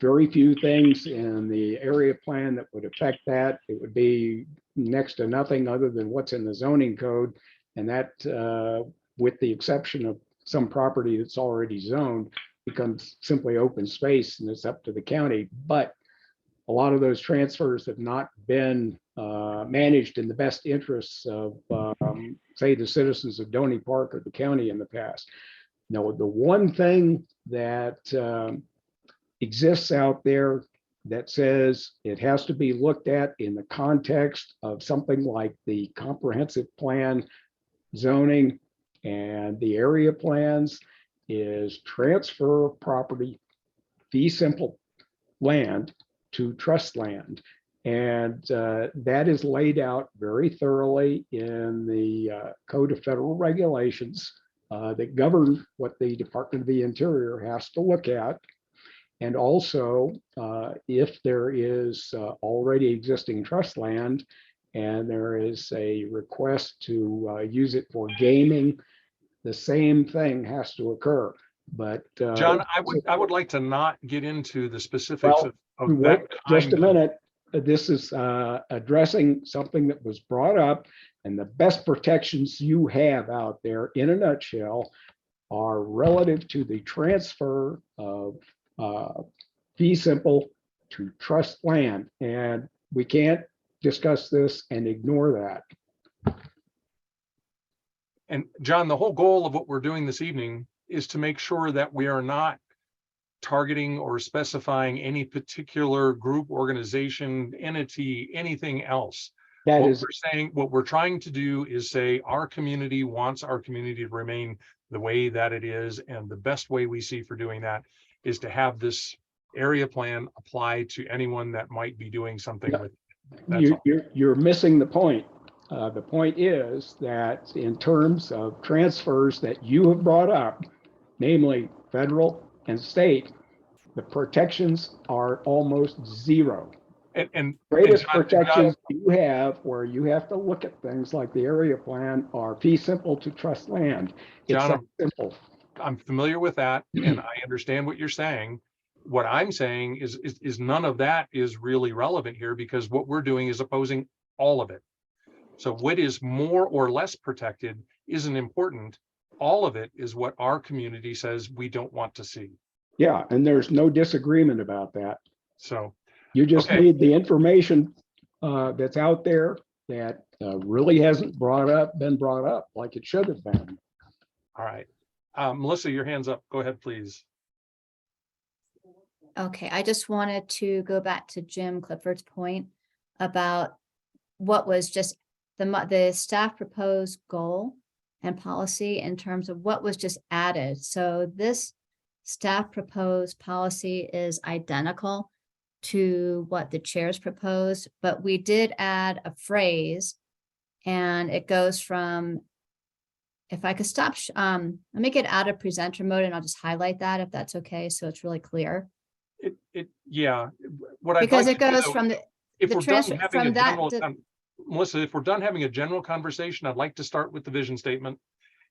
very few things in the area plan that would affect that. It would be next to nothing other than what's in the zoning code. And that, with the exception of some property that's already zoned, becomes simply open space and it's up to the county. But a lot of those transfers have not been managed in the best interests of, say, the citizens of Doney Park or the county in the past. Now, the one thing that exists out there that says it has to be looked at in the context of something like the comprehensive plan zoning and the area plans is transfer of property, fee simple land to trust land. And that is laid out very thoroughly in the Code of Federal Regulations that govern what the Department of the Interior has to look at. And also, if there is already existing trust land and there is a request to use it for gaming, the same thing has to occur. But John, I would like to not get into the specifics of wait that. just a minute. This is addressing something that was brought up, and the best protections you have out there in a nutshell are relative to the transfer of fee simple to trust land. And we can't discuss this and ignore that. And John, the whole goal of what we're doing this evening is to make sure that we are not targeting or specifying any particular group, organization, entity, anything else. That what is we're saying, what we're trying to do is say our community wants our community to remain the way that it is. And the best way we see for doing that is to have this area plan apply to anyone that might be doing something with it. That's all. You're missing the point. The point is that in terms of transfers that you have brought up, namely federal and state, the protections are almost zero. And greatest John, protections you have, where you have to look at things like the area plan, are fee simple to trust land. It's John, that simple. I'm familiar with that, and I understand what you're saying. What I'm saying is none of that is really relevant here, because what we're doing is opposing all of it. So what is more or less protected isn't important. All of it is what our community says we don't want to see. Yeah, and there's no disagreement about that. So you just okay. need the information that's out there that really hasn't been brought up like it should have been. All right. Melissa, your hand's up. Go ahead, please. Okay, I just wanted to go back to Jim Clifford's point about what was just the staff proposed goal and policy in terms of what was just added. So this staff proposed policy is identical to what the chairs proposed, but we did add a phrase, and it goes from, if I could stop, let me get out of presenter mode and I'll just highlight that if that's okay. So it's really clear. Yeah. What because I'd it like to goes do, from if the we're done transfer having from a that general, Melissa, if we're done having a general conversation, I'd like to start with the vision statement.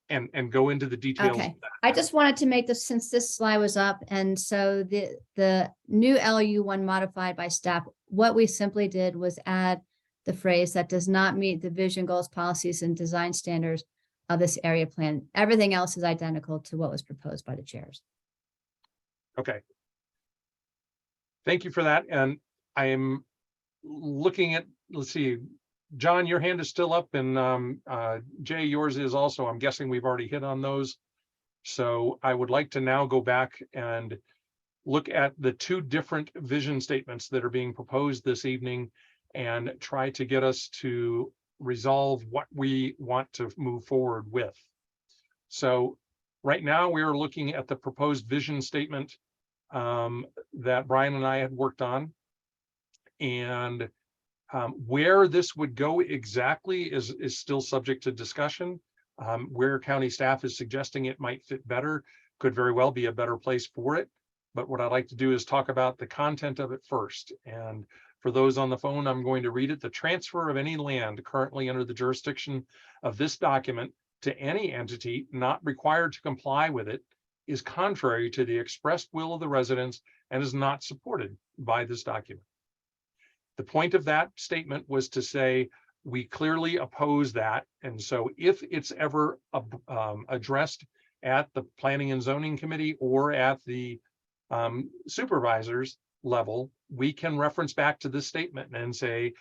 and go into the details. Okay, I just wanted to make this, since this slide was up, and so the new LU one modified by staff, what we simply did was add the phrase that does not meet the vision, goals, policies, and design standards of this area plan. Everything else is identical to what was proposed by the chairs. Okay. Thank you for that. And I am looking at, let's see, John, your hand is still up, and Jay, yours is also. I'm guessing we've already hit on those. So I would like to now go back and look at the two different vision statements that are being proposed this evening and try to get us to resolve what we want to move forward with. So right now we are looking at the proposed vision statement that Brian and I had worked on. And where this would go exactly is still subject to discussion. Where county staff is suggesting it might fit better could very well be a better place for it. But what I'd like to do is talk about the content of it first. And for those on the phone, I'm going to read it. The transfer of any land currently under the jurisdiction of this document to any entity not required to comply with it is contrary to the expressed will of the residents and is not supported by this document. The point of that statement was to say, we clearly oppose that. And so if it's ever addressed at the Planning and Zoning Committee or at the supervisors level, we can reference back to this statement and say,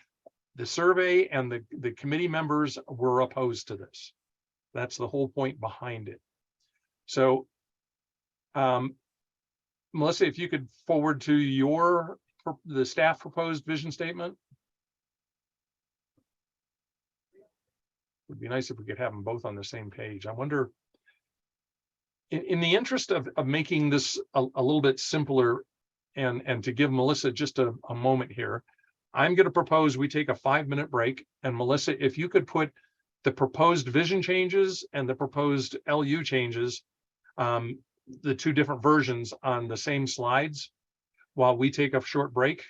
the survey and the committee members were opposed to this. That's the whole point behind it. So, Melissa, if you could forward to the staff proposed vision statement. Would be nice if we could have them both on the same page. I wonder, in the interest of making this a little bit simpler and to give Melissa just a moment here, I'm going to propose we take a 5-minute break. And Melissa, if you could put the proposed vision changes and the proposed LU changes, the two different versions on the same slides, while we take a short break,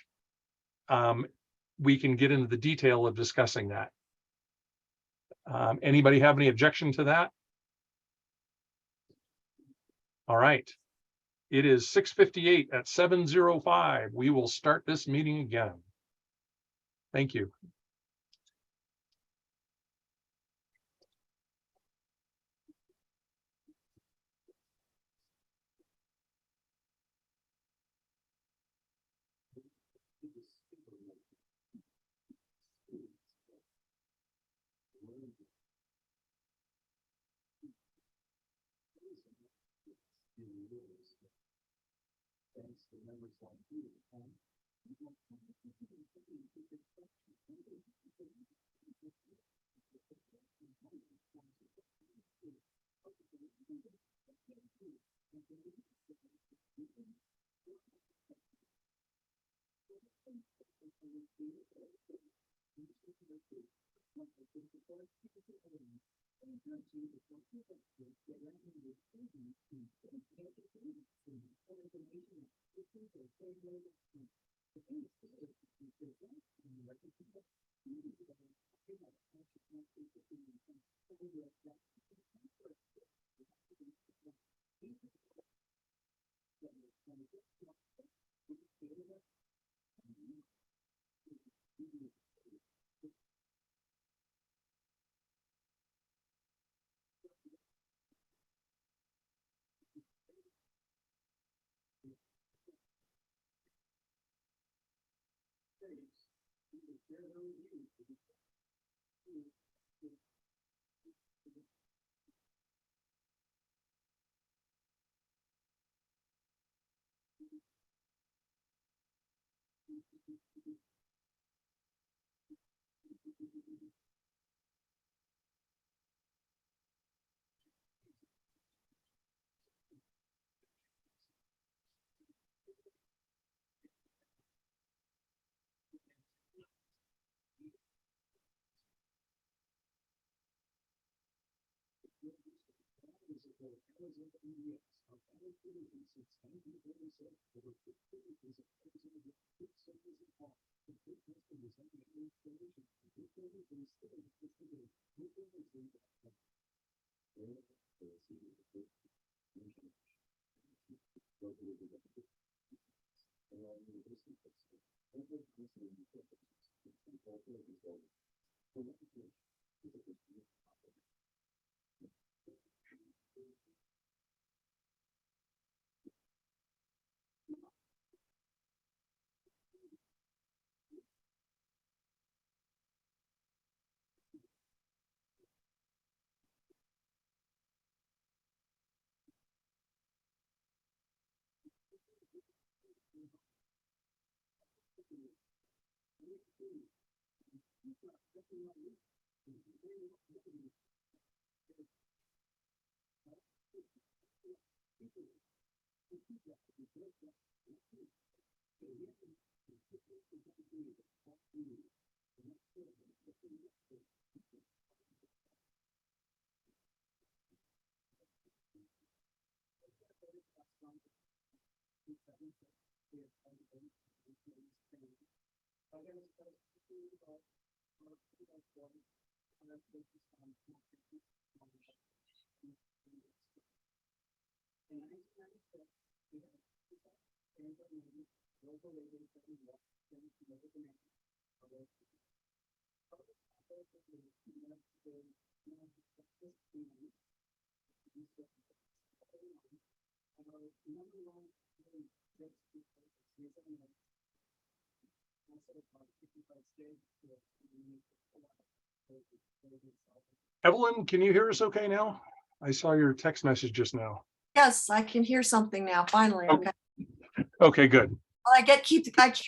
we can get into the detail of discussing that. Anybody have any objection to that? All right. It is 6:58 at 7:05. We will start this meeting again. Thank you. Evelyn, can you hear us okay now? I saw your text message just now. Yes, I can hear something now, finally. Oh. Okay. Okay, good. Well, I keep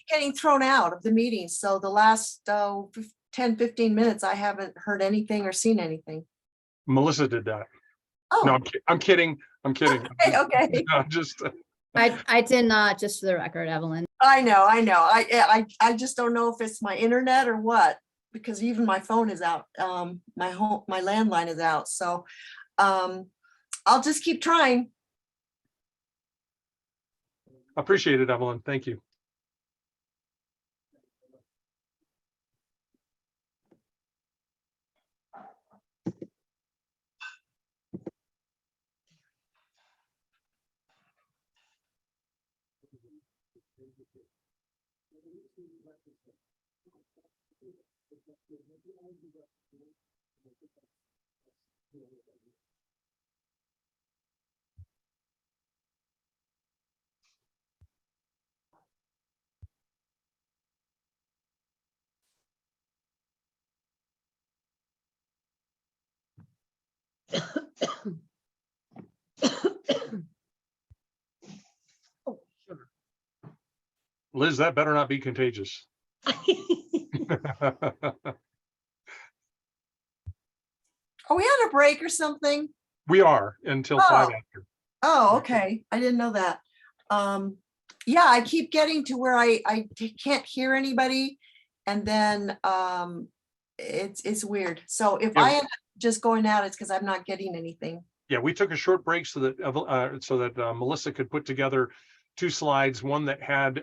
getting thrown out of the meeting. So the last 10, 15 minutes, I haven't heard anything or seen anything. Melissa did that. Oh. No, I'm kidding. I'm kidding. Okay. I'm just I did not, just for the record, Evelyn. I know. I just don't know if it's my internet or what, because even my phone is out. My landline is out. So I'll just keep trying. appreciate it, Evelyn. Thank you. Liz, that better not be contagious. Are we on a break or something? We are until 5 after. Oh, okay. I didn't know that. Yeah, I keep getting to where I can't hear anybody, and then it's weird. So if I end up just going out, it's because I'm not getting anything. Yeah, we took a short break so that Melissa could put together 2 slides, one that had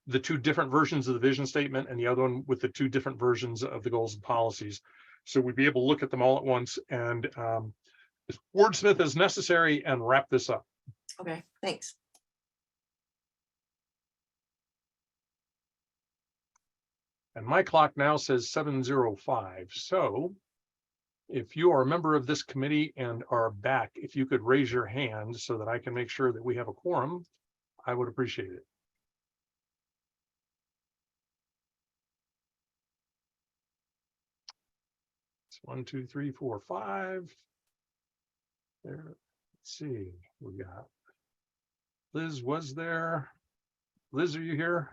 the 2 different versions of the vision statement and the other one with the 2 different versions of the goals and policies. So we'd be able to look at them all at once and wordsmith as necessary and wrap this up. Okay, thanks. And my clock now says 7:05. So if you are a member of this committee and are back, if you could raise your hand so that I can make sure that we have a quorum, I would appreciate it. It's 1, 2, 3, 4, 5. There. Let's see. We got Liz was there. Liz, are you here?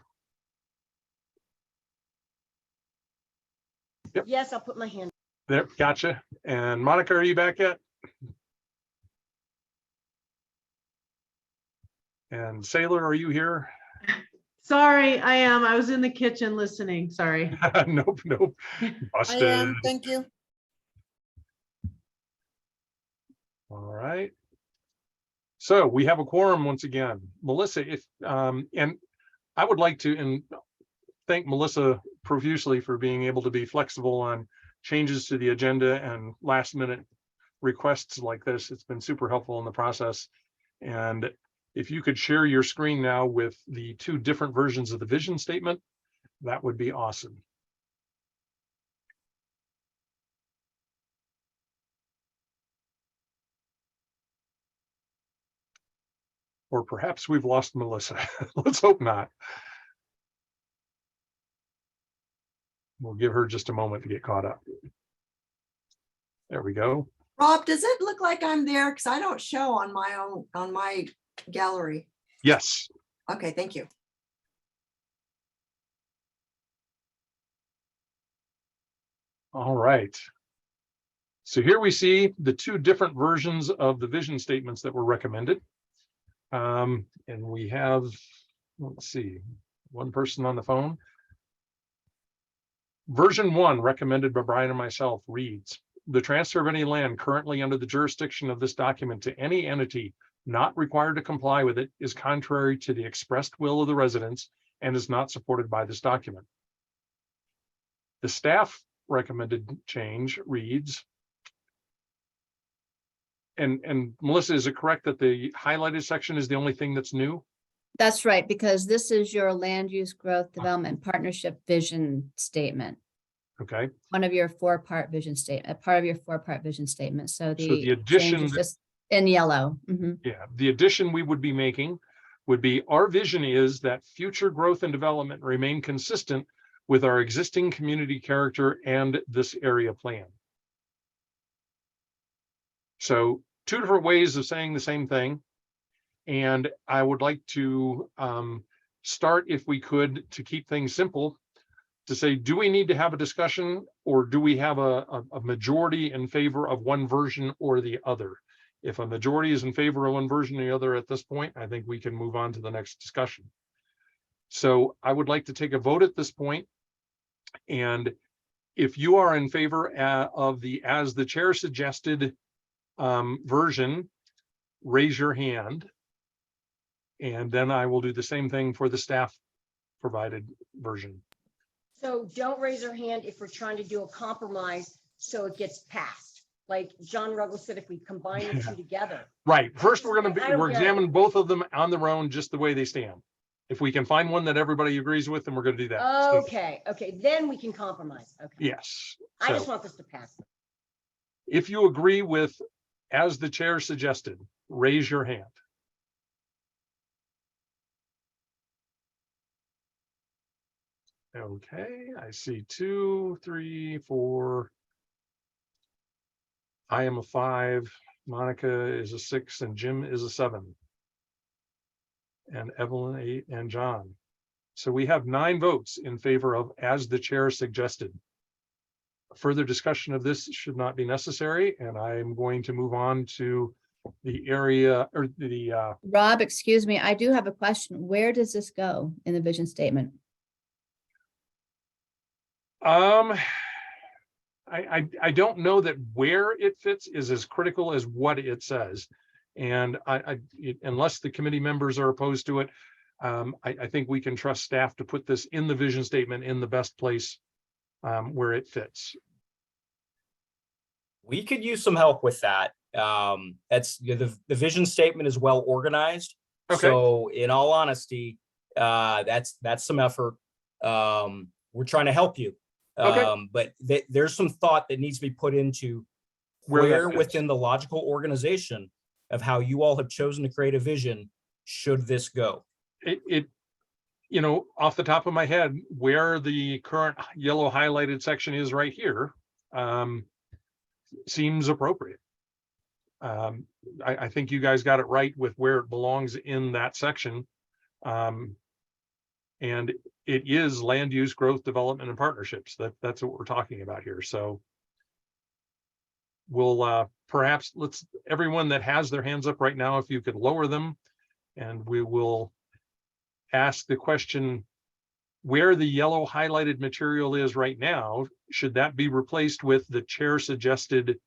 Yep. Yes, I'll put my hand. There, gotcha. And Monica, are you back yet? And Sailor, are you here? Sorry, I am. I was in the kitchen listening. Sorry. Nope. Busted. I am, thank you. All right. So we have a quorum once again. Melissa, if and I would like to thank Melissa profusely for being able to be flexible on changes to the agenda and last minute requests like this. It's been super helpful in the process. And if you could share your screen now with the two different versions of the vision statement, that would be awesome. Or perhaps we've lost Melissa. Let's hope not. We'll give her just a moment to get caught up. There we go. Rob, does it look like I'm there? Because I don't show on my gallery. Yes. Okay, thank you. All right. So here we see the two different versions of the vision statements that were recommended. And we have, let's see, one person on the phone. Version 1, recommended by Brian and myself, reads, the transfer of any land currently under the jurisdiction of this document to any entity not required to comply with it is contrary to the expressed will of the residents and is not supported by this document. The staff recommended change reads, and Melissa, is it correct that the highlighted section is the only thing that's new? That's right, because this is your land use growth development partnership vision statement. Okay. One of your four-part vision statement, part of your four-part vision statement. So the the addition change is just in yellow. Mhm. Yeah, the addition we would be making would be, our vision is that future growth and development remain consistent with our existing community character and this area plan. So two different ways of saying the same thing. And I would like to start, if we could, to keep things simple, to say, do we need to have a discussion, or do we have a majority in favor of one version or the other? If a majority is in favor of one version or the other at this point, I think we can move on to the next discussion. So I would like to take a vote at this point. And if you are in favor of the, as the chair suggested version, raise your hand. And then I will do the same thing for the staff provided version. So don't raise your hand if we're trying to do a compromise so it gets passed. Like John Ruggles said, if we combine the two together. Right. First, we're I don't get it. examining both of them on their own, just the way they stand. If we can find one that everybody agrees with, then we're going to do that. Okay, okay, then we can compromise. Okay. Yes. I just So want this to pass. if you agree with, as the chair suggested, raise your hand. Okay, I see 2, 3, 4. I am a 5. Monica is a 6, and Jim is a 7. And Evelyn 8, and John. So we have 9 votes in favor of, as the chair suggested. Further discussion of this should not be necessary, and I am going to move on to the area, or the Rob, excuse me, I do have a question. Where does this go in the vision statement? I don't know that where it fits is as critical as what it says. And unless the committee members are opposed to it, I think we can trust staff to put this in the vision statement in the best place where it fits. We could use some help with that. That's the vision statement is well organized. Okay. So in all honesty, that's some effort. We're trying to help you. Okay. But there's some thought that needs to be put into where within the logical organization of how you all have chosen to create a vision should this go. It you know, off the top of my head, where the current yellow highlighted section is right here, seems appropriate. I think you guys got it right with where it belongs in that section. And it is land use, growth, development, and partnerships. That's what we're talking about here. So we'll perhaps everyone that has their hands up right now, if you could lower them, and we will ask the question, where the yellow highlighted material is right now, should that be replaced with the chair suggested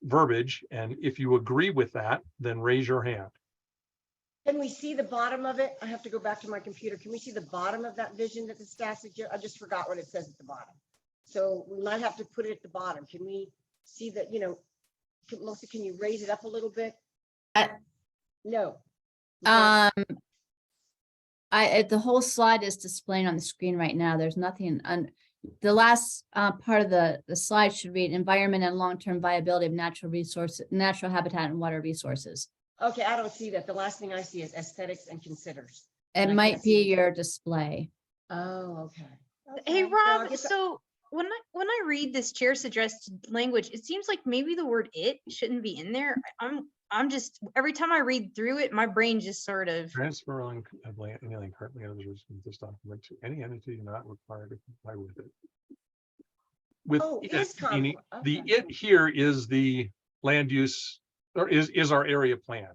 verbiage? And if you agree with that, then raise your hand. Can we see the bottom of it? I have to go back to my computer. Can we see the bottom of that vision that the staff suggested? I just forgot what it says at the bottom. So we might have to put it at the bottom. Can we see that, you know, Melissa, can you raise it up a little bit? No. The whole slide is displaying on the screen right now. There's nothing on, the last part of the slide should read environment and long-term viability of natural resources, natural habitat and water resources. Okay, I don't see that. The last thing I see is aesthetics and considers. It I might can't see be your display. Oh, okay. Hey, Okay, well, I Rob, guess so when I read this chair suggested language, it seems like maybe the word "it" shouldn't be in there. I'm just, every time I read through it, my brain just sort of, Transferring of land, anything currently under this document to any entity not required to comply with it. With Oh, it, is meaning conflict. the Okay. it here is the land use, or is our area plan.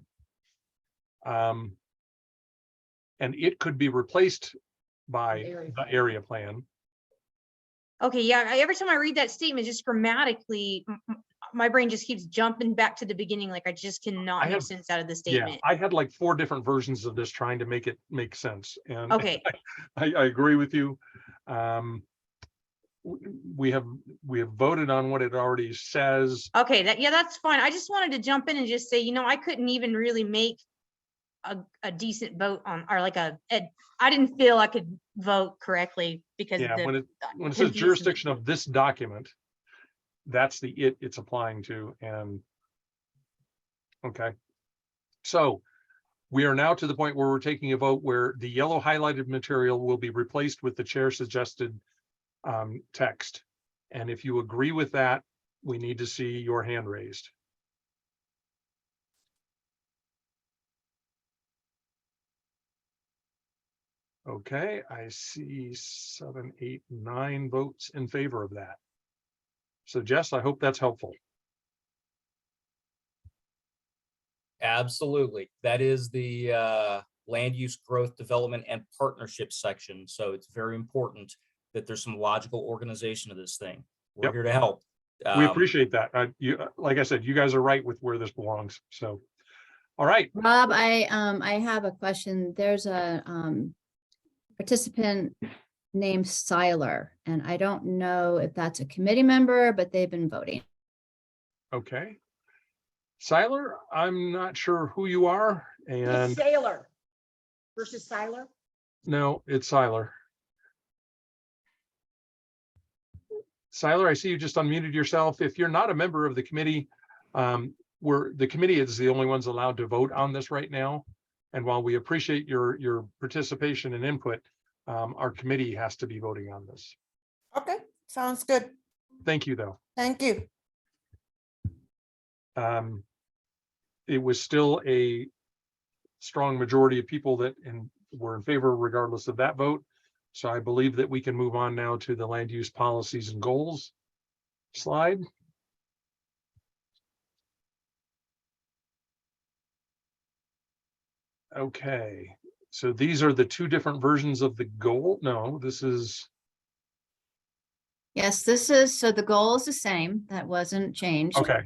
And it could be replaced by the area plan. okay, yeah, every time I read that statement, just grammatically, my brain just keeps jumping back to the beginning, like I just cannot I make have- sense out of the Yeah, statement. I had like 4 different versions of this trying to make it make sense. And Okay, I agree with you. We have voted on what it already says. okay, that's fine. I just wanted to jump in and just say, I couldn't even really make a decent vote on, or like I didn't feel I could vote correctly because Yeah, the when it says confused me. jurisdiction of this document, that's the it's applying to. And okay, so we are now to the point where we're taking a vote where the yellow highlighted material will be replaced with the chair suggested text. And if you agree with that, we need to see your hand raised. Okay, I see 7, 8, 9 votes in favor of that. So Jess, I hope that's helpful. Absolutely. That is the land use growth development and partnership section. So it's very important that there's some logical organization of this thing. We're Yep. here to help. We appreciate that. Like I said, you guys are right with where this belongs. So, all right. Rob, I have a question. There's a participant named Seiler, and I don't know if that's a committee member, but they've been voting. Okay. Seiler, I'm not sure who you are. And It's Sailor versus Siler. no, it's Seiler. Seiler, I see you just unmuted yourself. If you're not a member of the committee, the committee is the only ones allowed to vote on this right now. And while we appreciate your participation and input, our committee has to be voting on this. Okay, sounds good. Thank you, though. Thank you. It was still a strong majority of people that were in favor regardless of that vote. So I believe that we can move on now to the land use policies and goals slide. Okay, so these are the 2 different versions of the goal. No, this is. Yes, this is, so the goal is the same. That wasn't changed. Okay,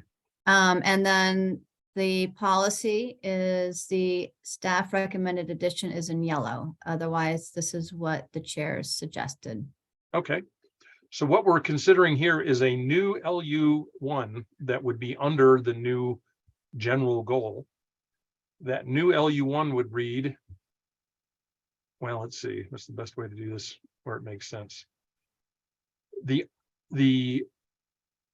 And then the policy is the staff recommended addition is in yellow. Otherwise, this is what the chair suggested. okay. So what we're considering here is a new LU1 that would be under the new general goal. That new LU1 would read, well, let's see, what's the best way to do this where it makes sense. The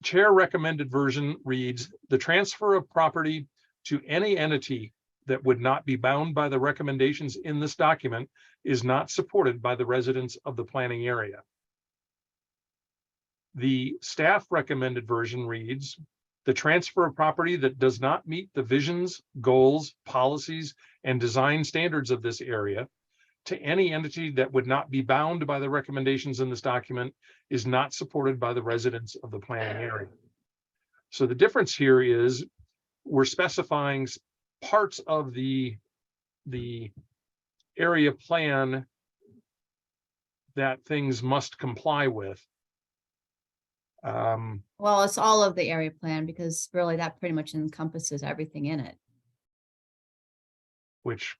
chair recommended version reads, the transfer of property to any entity that would not be bound by the recommendations in this document is not supported by the residents of the planning area. The staff recommended version reads, the transfer of property that does not meet the visions, goals, policies, and design standards of this area to any entity that would not be bound by the recommendations in this document is not supported by the residents of the planning area. So the difference here is we're specifying parts of the area plan that things must comply with. Well, it's all of the area plan because really that pretty much encompasses everything in it. Which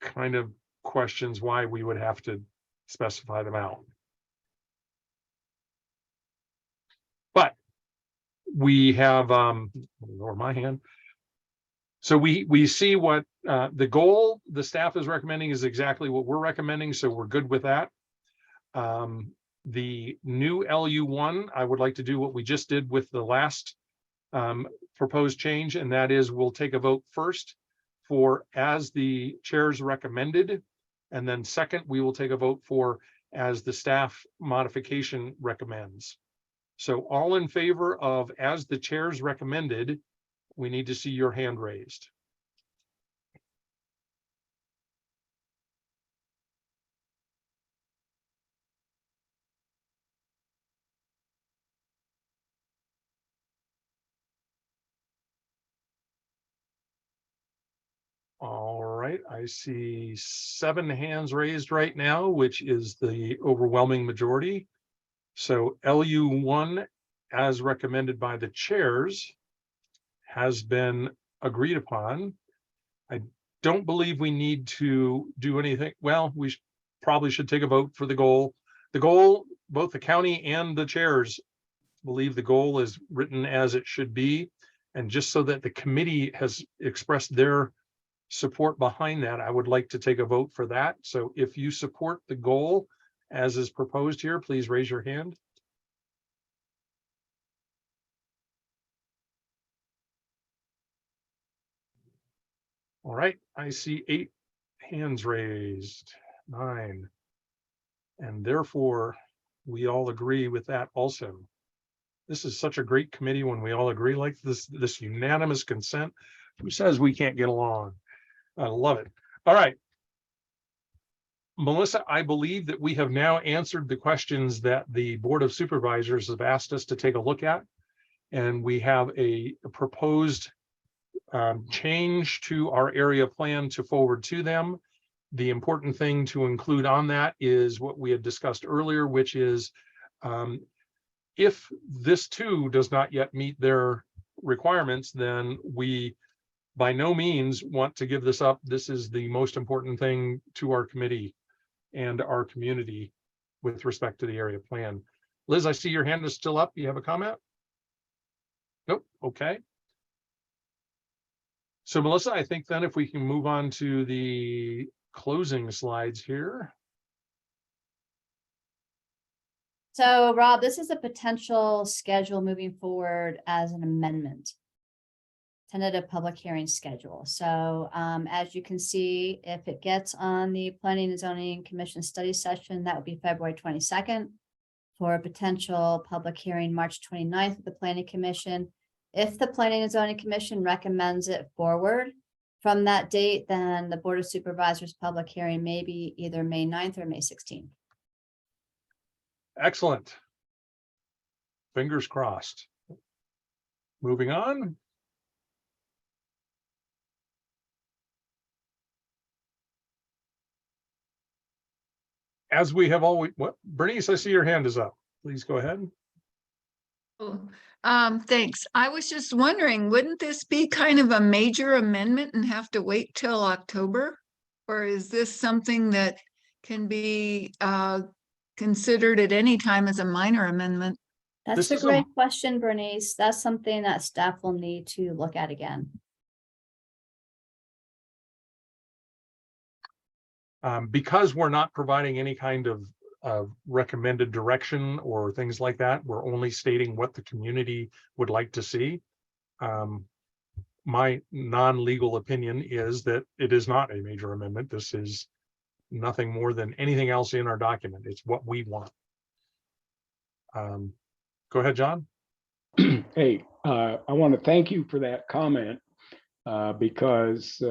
kind of questions why we would have to specify them out. But we have, lower my hand. So we see what The goal the staff is recommending is exactly what we're recommending, so we're good with that. The new LU1, I would like to do what we just did with the last proposed change, and that is we'll take a vote first for as the chairs recommended, and then second, we will take a vote for as the staff modification recommends. So all in favor of as the chairs recommended, we need to see your hand raised. All right, I see 7 hands raised right now, which is the overwhelming majority. So LU1, as recommended by the chairs, has been agreed upon. I don't believe we need to do anything. Well, we probably should take a vote for the goal. The goal, both the county and the chairs believe the goal is written as it should be. And just so that the committee has expressed their support behind that, I would like to take a vote for that. So if you support the goal as is proposed here, please raise your hand. All right, I see 8 hands raised, 9. And therefore, we all agree with that also. This is such a great committee when we all agree like this unanimous consent. Who says we can't get along? I love it. All right. Melissa, I believe that we have now answered the questions that the Board of Supervisors have asked us to take a look at. And we have a proposed change to our area plan to forward to them. The important thing to include on that is what we had discussed earlier, which is if this too does not yet meet their requirements, then we by no means want to give this up. This is the most important thing to our committee and our community with respect to the area plan. Liz, I see your hand is still up. You have a comment? Nope. Okay. So Melissa, I think then if we can move on to the closing slides here. So Rob, this is a potential schedule moving forward as an amendment. Tentative public hearing schedule. So as you can see, if it gets on the Planning and Zoning Commission study session, that would be February 22nd. For a potential public hearing, March 29th with the Planning Commission. If the Planning and Zoning Commission recommends it forward from that date, then the Board of Supervisors public hearing may be either May 9th or May 16th. Excellent. Fingers crossed. Moving on. As we have always, what, Bernice, I see your hand is up. Please go ahead. Oh, thanks. I was just wondering, wouldn't this be kind of a major amendment and have to wait till October? Or is this something that can be considered at any time as a minor amendment? That's a great question, Bernice. That's something that staff will need to look at again. Because we're not providing any kind of recommended direction or things like that, we're only stating what the community would like to see. My non-legal opinion is that it is not a major amendment. This is nothing more than anything else in our document. It's what we want. Go ahead, John. Hey, I want to thank you for that comment because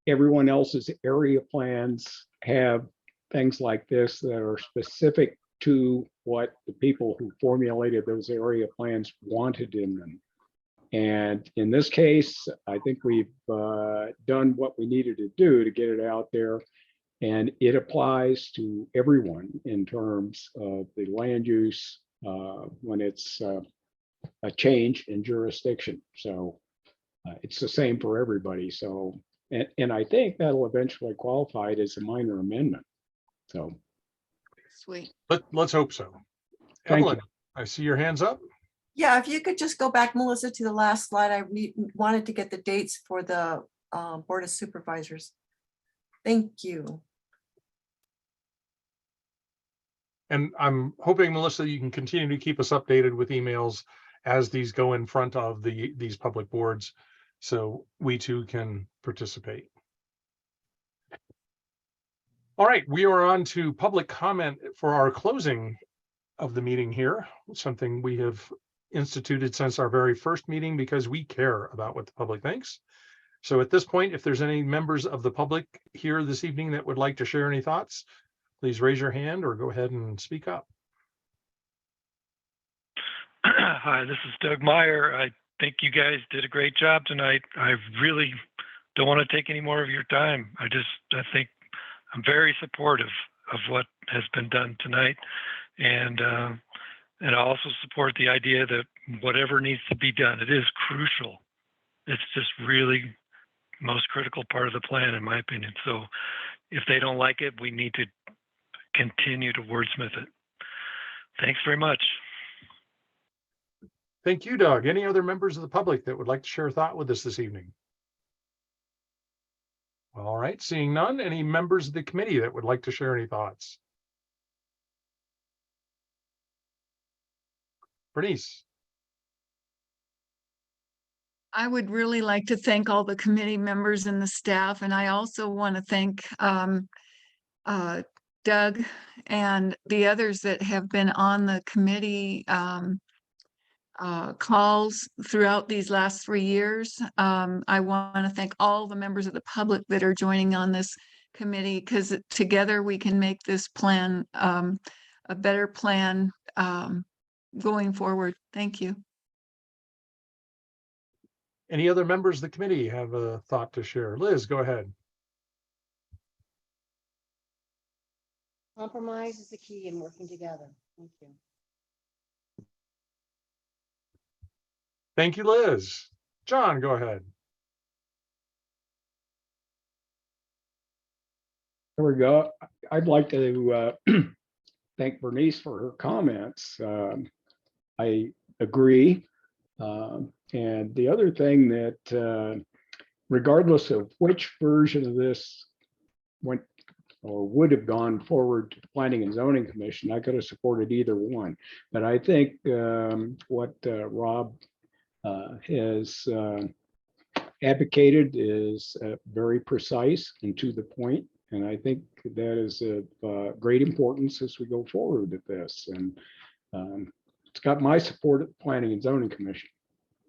everyone else's area plans have things like this that are specific to what the people who formulated those area plans wanted in them. And in this case, I think we've done what we needed to do to get it out there. And it applies to everyone in terms of the land use when it's a change in jurisdiction. So it's the same for everybody. So, and I think that'll eventually qualify it as a minor amendment. So. Sweet. Let's hope so. Thank Evelyn, you. I see your hands up. Yeah, if you could just go back, Melissa, to the last slide. I wanted to get the dates for the Board of Supervisors. Thank you. And I'm hoping, Melissa, you can continue to keep us updated with emails as these go in front of these public boards, so we too can participate. All right, we are on to public comment for our closing of the meeting here, something we have instituted since our very first meeting because we care about what the public thinks. So at this point, if there's any members of the public here this evening that would like to share any thoughts, please raise your hand or go ahead and speak up. Hi, this is Doug Meyer. I think you guys did a great job tonight. I really don't want to take any more of your time. I think I'm very supportive of what has been done tonight. And I also support the idea that whatever needs to be done, it is crucial. It's just really most critical part of the plan, in my opinion. So if they don't like it, we need to continue to wordsmith it. Thanks very much. Thank you, Doug. Any other members of the public that would like to share a thought with us this evening? All right, seeing none, any members of the committee that would like to share any thoughts? Bernice. I would really like to thank all the committee members and the staff, and I also want to thank Doug and the others that have been on the committee calls throughout these last 3 years. I want to thank all the members of the public that are joining on this committee, because together we can make this plan a better plan going forward. Thank you. Any other members of the committee have a thought to share? Liz, go ahead. Compromise is the key in working together. Thank you. Thank you, Liz. John, go ahead. There we go. I'd like to thank Bernice for her comments. I agree. And the other thing that regardless of which version of this went or would have gone forward to the Planning and Zoning Commission, I could have supported either one. But I think what Rob has advocated is very precise and to the point. And I think that is of great importance as we go forward with this. And it's got my support at the Planning and Zoning Commission.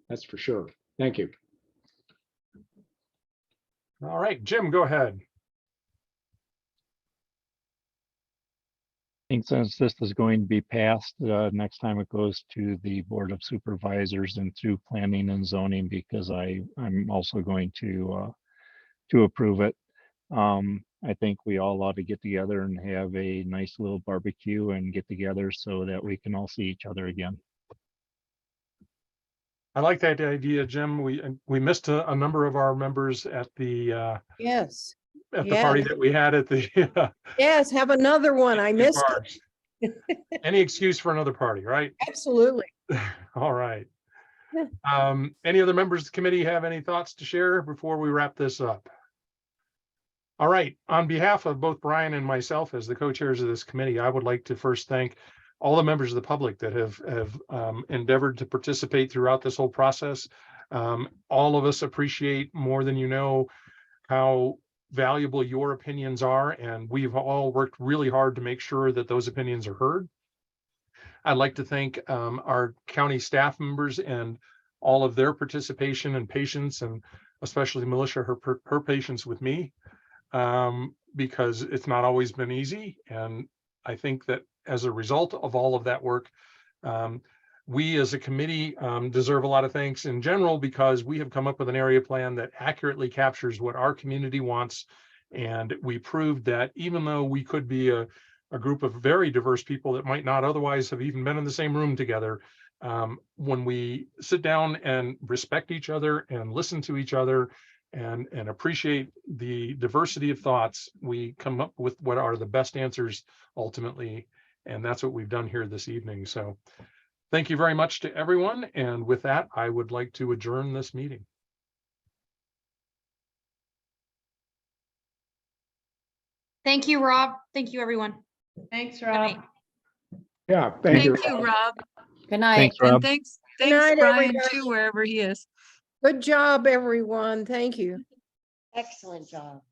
That's for sure. Thank you. All right, Jim, go ahead. I think since this is going to be passed, next time it goes to the Board of Supervisors and through Planning and Zoning, because I'm also going to approve it. I think we all ought to get together and have a nice little barbecue and get together so that we can all see each other again. I like that idea, Jim. We missed a number of our members at the Yes. at the party that we had at the Yes, have another one. I missed it. Any excuse for another party, right? Absolutely. All right. Any other members of the committee have any thoughts to share before we wrap this up? All right. On behalf of both Brian and myself as the co-chairs of this committee, I would like to first thank all the members of the public that have endeavored to participate throughout this whole process. All of us appreciate more than you know how valuable your opinions are, and we've all worked really hard to make sure that those opinions are heard. I'd like to thank our county staff members and all of their participation and patience, and especially Melissa, her patience with me, because it's not always been easy. And I think that as a result of all of that work, we as a committee deserve a lot of thanks in general, because we have come up with an area plan that accurately captures what our community wants. And we proved that even though we could be a group of very diverse people that might not otherwise have even been in the same room together, when we sit down and respect each other and listen to each other and appreciate the diversity of thoughts, we come up with what are the best answers ultimately. And that's what we've done here this evening. So Thank you very much to everyone. And with that, I would like to adjourn this meeting. Thank you, Rob. Thank you, everyone. Thanks, Good night. Rob. Yeah, thank Thank you. you, Rob. Good night. Thanks, And Rob. thanks, Good thanks night, Brian everybody. too, wherever he is. Good job, everyone. Thank you. Excellent job.